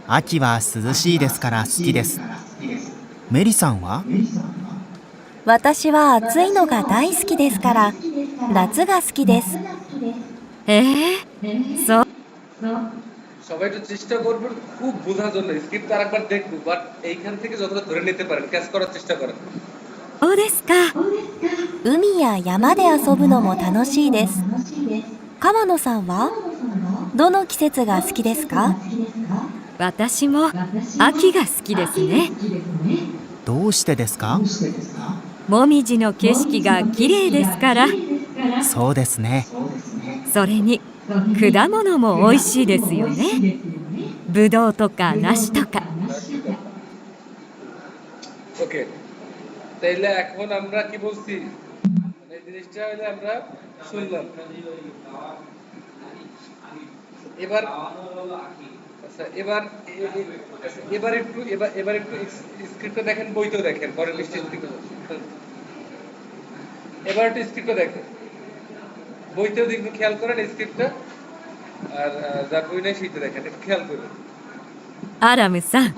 Speaker 3: 秋は涼しいですから好きです。メリさんは？
Speaker 6: 私は暑いのが大好きですから夏が好きです。
Speaker 2: そう。
Speaker 1: সবাই একটু চেষ্টা করবেন খুব বোঝার জন্য স্ক্রিপ্ট আরেকবার দেখবো বাট এইখান থেকে যতটা ধরে নিতে পারেন ক্যাচ করার চেষ্টা করেন
Speaker 2: そうですか。
Speaker 6: 海や山で遊ぶのも楽しいです。川野さんはどの季節が好きですか？
Speaker 2: 私も秋が好きですね。
Speaker 3: どうしてですか？
Speaker 2: もみじの景色が綺麗ですから。
Speaker 3: そうですね。
Speaker 2: それに果物も美味しいですよね。ぶどうとか梨とか。
Speaker 1: ওকে তাইলে এখন আমরা কি বলছি, মানে এই জিনিসটা হইলে আমরা শুনলাম। এবার আচ্ছা, এবার একটু স্ক্রিপ্টটা দেখেন, বইতেও দেখেন, পরের লিস্টে এবার একটু স্ক্রিপ্টটা দেখেন, বইতেও একটু খেয়াল করেন স্ক্রিপ্টটা, আর যার বই নেই সেইটা দেখেন, একটু খেয়াল করুন।
Speaker 2: アラムさん、好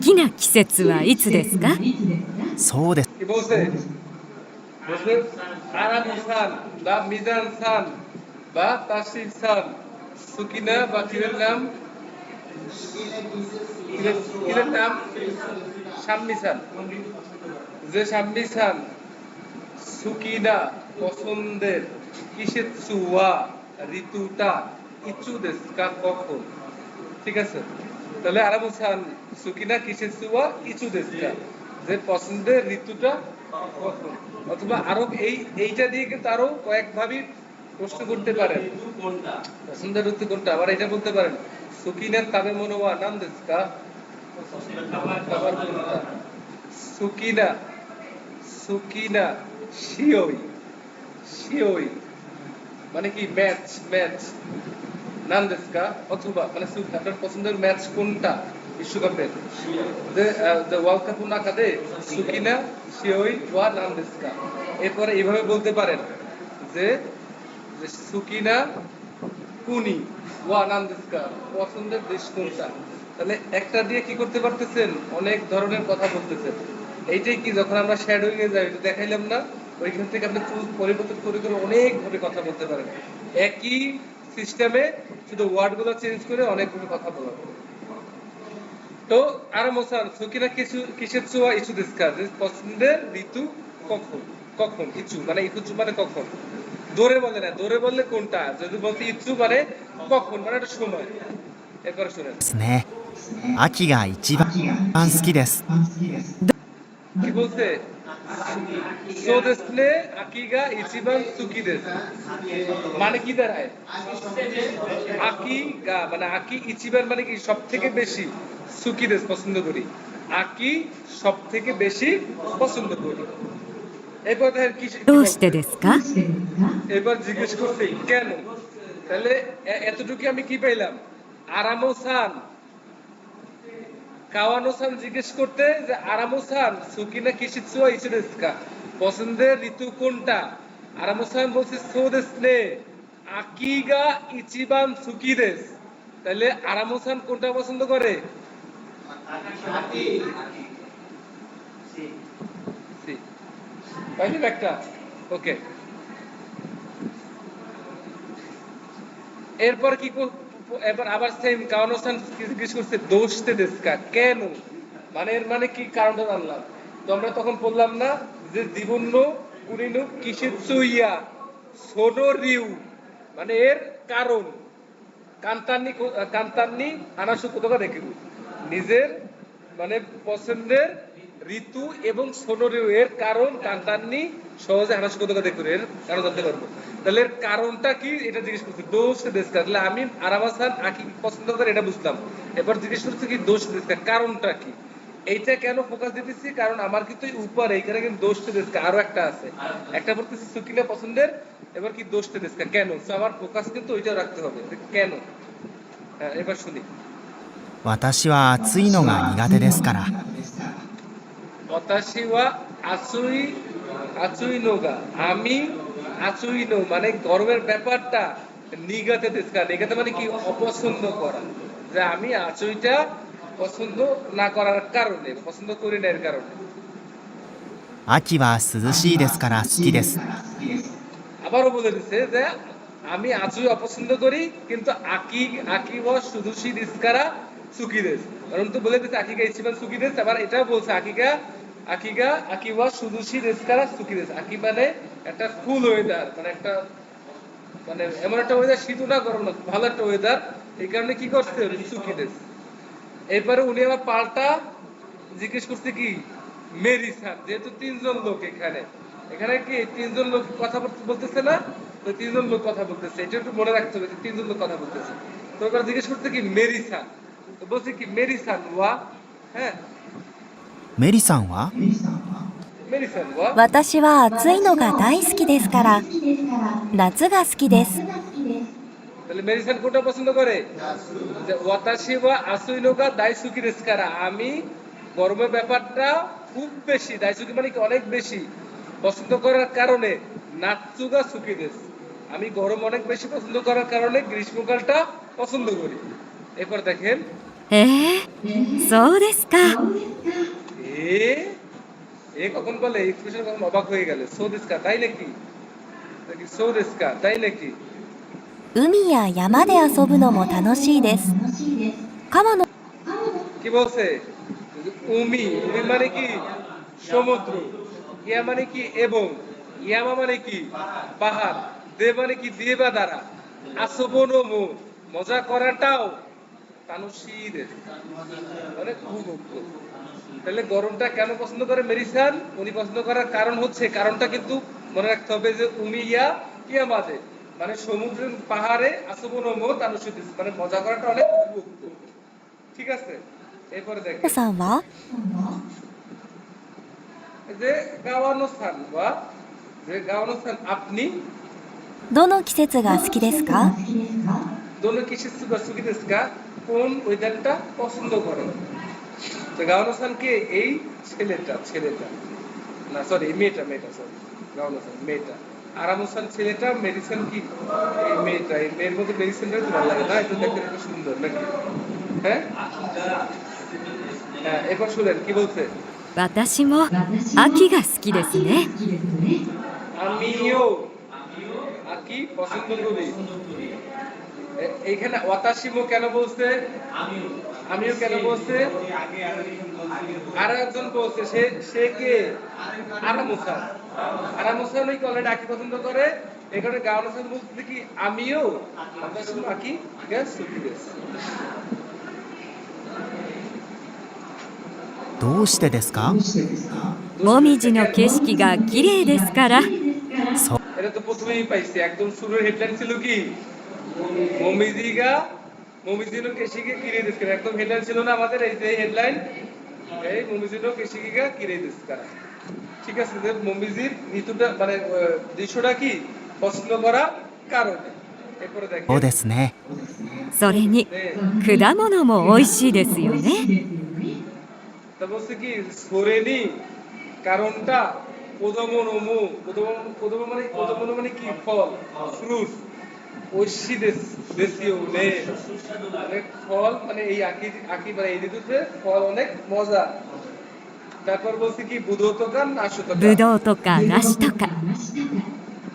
Speaker 2: きな季節はいつですか？
Speaker 3: そうです。
Speaker 1: কি বলছে? বলছে আরামু সান বা মিজান সান বা তাসিফ সান, সুকিনা বা কিরের নাম, কিরের নাম শাম্মি সান, যে শাম্মি সান সুকিনা পছন্দের কিসেৎসু ওয়া ঋতুটা ইচু দেশু কা কখন, ঠিক আছে? তাহলে আরামু সান সুকিনা কিসেৎসু ওয়া ইচু দেশু কা, যে পছন্দের ঋতুটা কখন। অথবা আরো এইটা দিয়ে কিন্তু আরো কয়েকভাবে প্রশ্ন করতে পারেন, পছন্দের ঋতু কোনটা। আবার এটা বলতে পারেন সুকিনার তাবে মনো ওয়া নাম দেশু কা, খাবার কোনটা। সুকিনা সুকিনা শিওই, শিওই মানে কি ম্যাচ, ম্যাচ নাম দেশু কা, অথবা মানে আপনার পছন্দের ম্যাচ কোনটা বিশ্বকাপের, যে ওয়ার্ল্ড কাপ না কাদে সুকিনা শিওই ওয়া নাম দেশু কা। এরপরে এইভাবে বলতে পারেন যে সুকিনা কুনি ওয়া নাম দেশু কা, পছন্দের দেশ কোনটা। তাহলে একটা দিয়ে কি করতে পারতেছেন, অনেক ধরনের কথা বলতেছেন। এইটাই কি যখন আমরা শ্যাডোইং এ যাই, দেখাইলাম না, ওইখান থেকে আপনি পরিবর্তন করে করে অনেক ভাবে কথা বলতে পারেন। একই সিস্টেমে শুধু ওয়ার্ড গুলো চেঞ্জ করে অনেকভাবে কথা বলা হবে। তো আরামোসান সুকিনা কিছু কিসের চুয়া ইস্যু ডিসকাস, পছন্দের ঋতু কখন, কখন ইচ্ছু মানে ইচ্ছু মানে কখন, দৌড়ে বলে না, দৌড়ে বললে কোনটা, যদি বলতে ইচ্ছু মানে কখন মানে একটা সময়। এরপরে শুনেন
Speaker 3: ですね。秋が一番好きです。
Speaker 1: কি বলছে, সো দেসনে আকিগা ইচিবান সুকি দেস, মানে কি দাঁড়ায়, আকিগা মানে আকি ইচিবান মানে কি সব থেকে বেশি, সুকি দেস পছন্দ করি, আকি সব থেকে বেশি পছন্দ করি। এরপর দেখেন কি কি
Speaker 2: どう
Speaker 1: বলছে।
Speaker 2: してですか？
Speaker 1: এবার জিজ্ঞেস করছে কেন। তাহলে এতটুকু আমি কি পেলাম, আরামো সান কাওয়ানো সান জিজ্ঞেস করতে যে আরামো সান সুকিনা কিশিৎসুয়া ইচু দেসু কা, পছন্দের ঋতু কোনটা। আরামো সান বলছে সো দেসনে আকিগা ইচিবান সুকি দেস। তাহলে আরামো সান কোনটা পছন্দ করে, সি। পাইলেন একটা, ওকে। এরপর কি এবার আবার সেম কাওয়ানোসান জিজ্ঞেস করছে দোষতে দেশকা, কেন, মানে এর মানে কি কারণটা জানলাম। তো আমরা তখন বললাম না যে জীবন্য কুনিনু কিশিৎসুইয়া সোনো রিউ, মানে এর কারণ, কান্তান্নি কান্তান্নি আনাসু কোথাও দেখিব, নিজের মানে পছন্দের ঋতু এবং সোনরিউ এর কারণ কান্তান্নি সহজে হানাসু কোথাও দেখুন, এর কারণ জানতে পারবো। তাহলে এর কারণটা কি এটা জিজ্ঞেস করছে, দোষ দেশকা। তাহলে আমি আরামাসান আকি পছন্দ করে এটা বুঝলাম। এবার জিজ্ঞেস করছে কি দোষ দেশকা, কারণটা কি। এইটা কেন ফোকাস দিতেছি, কারণ আমার কিন্তু উপরে এখানে কিন্তু দোষ দেশকা আরো একটা আছে, একটা বলতেছি সুকিনা পছন্দের, এবার কি দোষ দেশকা কেন। তো আমার ফোকাস কিন্তু ওইটাও রাখতে হবে কেন। হ্যাঁ, এবার শুনি।
Speaker 3: 私は暑いのが苦手ですから。
Speaker 1: ওয়াতাশি ওয়া আচুই, আচুই নোগা আমি, আচুই নো মানে গরমের ব্যাপারটা, নিগাতে দেশকা, নিগাতে মানে কি অপছন্দ করা, যে আমি আচুইটা পছন্দ না করার কারণে, পছন্দ করি না এর কারণে।
Speaker 3: 秋は涼しいですから好きです。
Speaker 1: আবারও বলে দিচ্ছে যে আমি আচুই অপছন্দ করি, কিন্তু আকি আকি ওয়া সুদুশি দিসকারা সুকি দেশ, কারণ তো বলে দিচ্ছে আকিগা ইচিবান সুকি দেশ। আবার এটাও বলছে আকিগা আকিগা আকিওয়া সুদুশি দেশকারা সুকি দেশ। আকি মানে একটা কুল ওয়েদার, মানে একটা মানে এমন একটা ওয়েদার, শীত না গরম না, ভালো একটা ওয়েদার, এই কারণে কি করছে সুকি দেশ। এরপরে উনি আবার পাল্টা জিজ্ঞেস করছে কি মেরি সান, যেহেতু তিনজন লোক এখানে, এখানে কি তিনজন লোক কথা বলতেছে না, তো তিনজন লোক কথা বলতেছে, এটা একটু মনে রাখতে হবে, তিনজন লোক কথা বলতেছে। তো এবার জিজ্ঞেস করছে কি মেরি সান, তো বলছে কি মেরি সান ওয়া, হ্যাঁ
Speaker 3: メリさんは？
Speaker 1: メリさんは
Speaker 6: 私は暑いのが大好きですから夏が好きです。
Speaker 1: তাহলে মেরি সান কোনটা পছন্দ করে? যে ওয়াতাশি ওয়া আসুইনোগা দাইসুকি দেস কারা, আমি গরমের ব্যাপারটা খুব বেশি, দাইসুকি মানে কি অনেক বেশি পছন্দ করার কারণে নাৎসুগা সুকি দেস, আমি গরম অনেক বেশি পছন্দ করার কারণে গ্রীষ্মকালটা পছন্দ করি। এরপর দেখেন
Speaker 2: そうですか。
Speaker 1: এ এ কখন বলে এক্সপ্রেশন কখন অবাক হয়ে গেলে, সো দেসকা তাই নাকি, সো দেসকা তাই নাকি।
Speaker 6: 海や山で遊ぶのも楽しいです。川の
Speaker 1: কি বলছে? উমি, উমি মানে কি সমুদ্র, ইয়া মানে কি এবং, ইয়ামা মানে কি পাহাড়, দে মানে কি দিয়ে বা দ্বারা, আসবনমো মজা করাটাও, তানুশীদের মানে উপভোগ্য। তাহলে গরমটা কেন পছন্দ করে মেরিসান? উনি পছন্দ করার কারণ হচ্ছে, কারণটা কিন্তু মনে রাখতে হবে যে উমিয়া ইয়ামাদে মানে সমুদ্রের পাহাড়ে আসবনমো তানুশীদের মানে মজা করাটা অনেক উপভোগ্য। ঠিক আছে, এরপরে দেখেন
Speaker 6: さんは
Speaker 1: যে গাওয়ানো স্থান বা যে গাওয়ানো স্থান, আপনি
Speaker 6: どの季節が好きですか？
Speaker 1: দোনো কিসের সুকি দেস কা, কোন ওয়েদারটা পছন্দ করেন? তো গাওয়ানো স্থান কে? এই ছেলেটা, ছেলেটা না সরি মেয়েটা, মেয়েটা সরি গাওয়ানো স্থান মেয়েটা, আরামুসান ছেলেটা, মেডিসিন কি এই মেয়েটা, এই মেয়ের মধ্যে মেডিসিনটা ভালো লাগে না, এটা দেখতে একটু সুন্দর নাকি? হ্যাঁ হ্যাঁ, এরপর শুনেন কি বলছে।
Speaker 2: 私も秋が好きですね。
Speaker 1: আমিও আকি পছন্দ করি। এইখানে ওয়াতাশিমো কেন বলছে? আমিও কেন বলছে? আর একজন বলছে, সে সে কে? আরামুসান। আরামুসান কি অলরেডি আকি পছন্দ করে, এখানে গাওয়ানোসান বলছে কি আমিও ওয়াতাশিমো আকি গ্যাস সুকি দেস।
Speaker 3: どうしてですか？
Speaker 2: もみじの景色が綺麗ですから。
Speaker 1: এটা তো প্রথমেই পাইছি, একদম শুরুর হেডলাইন ছিল কি মমিজিগা মমিজিনো কেশিগে কিরে দেস কারা, একদম হেডলাইন ছিল না আমাদের এই যে হেডলাইন, এই মমিজিনো কেশিগা কিরে দেস কারা। ঠিক আছে, যে মমিজির ঋতুটা মানে দৃশ্যটা কি পছন্দ করা কারণে। এরপরে
Speaker 3: そう
Speaker 1: দেখেন
Speaker 3: ですね。
Speaker 2: それに果物も美味しいですよね。
Speaker 1: তা বলছে কি সোরেনি কারণটা কোদমনমু, কোদম মানে কি ফল, ফ্রুট, ঐশী দেশীয় নে অনেক ফল, মানে এই আকি আকি মানে এই ঋতুতে ফল অনেক মজা। তারপর বলছে কি বুদৌতকা নাশতকা,
Speaker 2: ぶどうとか梨とか。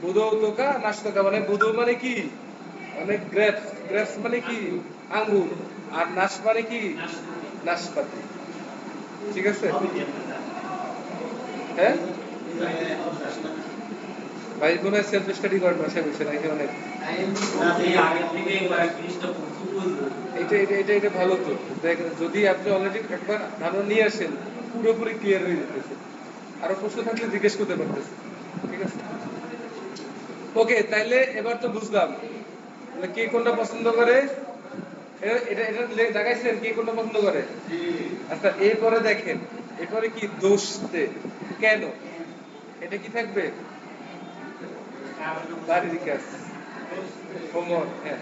Speaker 1: বুদৌতকা নাশতকা মানে বুদৌ মানে কি অনেক গ্রেপস, গ্রেপস মানে কি আঙ্গুর, আর নাশ মানে কি নাশপাতি। ঠিক আছে, হ্যাঁ ভাই মনে হয় সেলফ স্টাডি করেন বাসায় বসে নাকি অনেক, এটা এটা এটা এটা ভালো তো দেখেন, যদি আপনি অলরেডি একবার ধারণা নিয়ে আসেন পুরোপুরি ক্লিয়ার হয়ে যেতেছে, আরো প্রশ্ন থাকলে জিজ্ঞেস করতে পারতেছে। ঠিক আছে, ওকে, তাইলে এবার তো বুঝলাম কে কোনটা পছন্দ করে, এটা এটা দেখাইছেন কে কোনটা পছন্দ করে। আচ্ছা এরপরে দেখেন, এরপরে কি দোষতে কেন, এটা কি থাকবে বাড়ির কাজ হোমওয়ার্ক। হ্যাঁ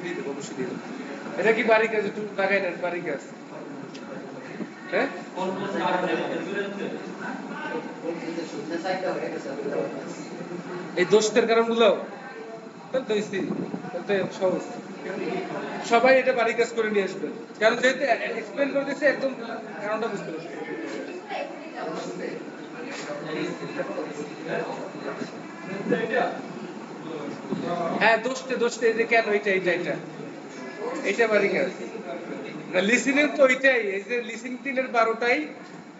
Speaker 1: দিয়ে দেবো, অবশ্যই দিয়ে দেবো। এটা কি বাড়ির কাজ, একটু লাগাই নেন বাড়ির কাজ। হ্যাঁ এই দোষের কারণগুলো সহজ, সবাই এটা বাড়ির কাজ করে নিয়ে আসবেন, কারণ যেহেতু এক্সপ্লেন করে দিয়েছে একদম কারণটা বুঝতে পারছি। হ্যাঁ দোষতে দোষতে এই যে কেন এটা এটা এটা এটা বাড়ির কাজ না, লিসেনিং তো ওইটাই, এই যে লিসেনিং 3/12টাই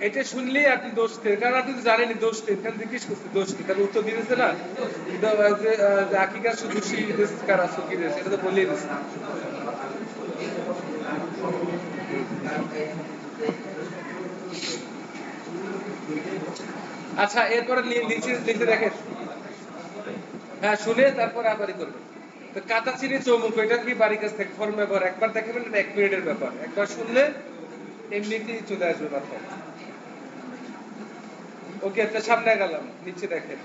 Speaker 1: এটা শুনলেই আপনি দোষতে, কারণ আপনি তো জানেনই দোষতে, কারণ জিজ্ঞেস করতে দোষতে, তাহলে উত্তর দিয়েছে না আকিকা শুধু কারা সুকি দিয়েছে, এটা তো বলেই দিয়েছে। আচ্ছা এরপরে নিচে নিচে দেখেন, হ্যাঁ শুনে তারপরে আবারই করবেন। তো কাঁচা চিনি চৌমুখ, এটা কি বাড়ির কাছ থেকে ফর্ম ব্যবহার একবার দেখবেন, এটা 1 মিনিটের ব্যাপার, একবার শুনলে এমনিতেই চলে আসবে মাথায়। ওকে, একটা সামনে গেলাম, নিচে দেখেন।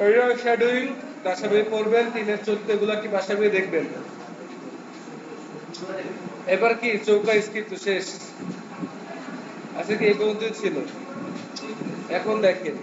Speaker 1: এইটা শ্যাডোইং, বাসা বই পড়বেন, 3 এর 14 গুলা কি বাসা বই দেখবেন। এবার কি চৌকা স্কিপ তো শেষ, আচ্ছা কি এই পর্যন্ত ছিল। এখন দেখেন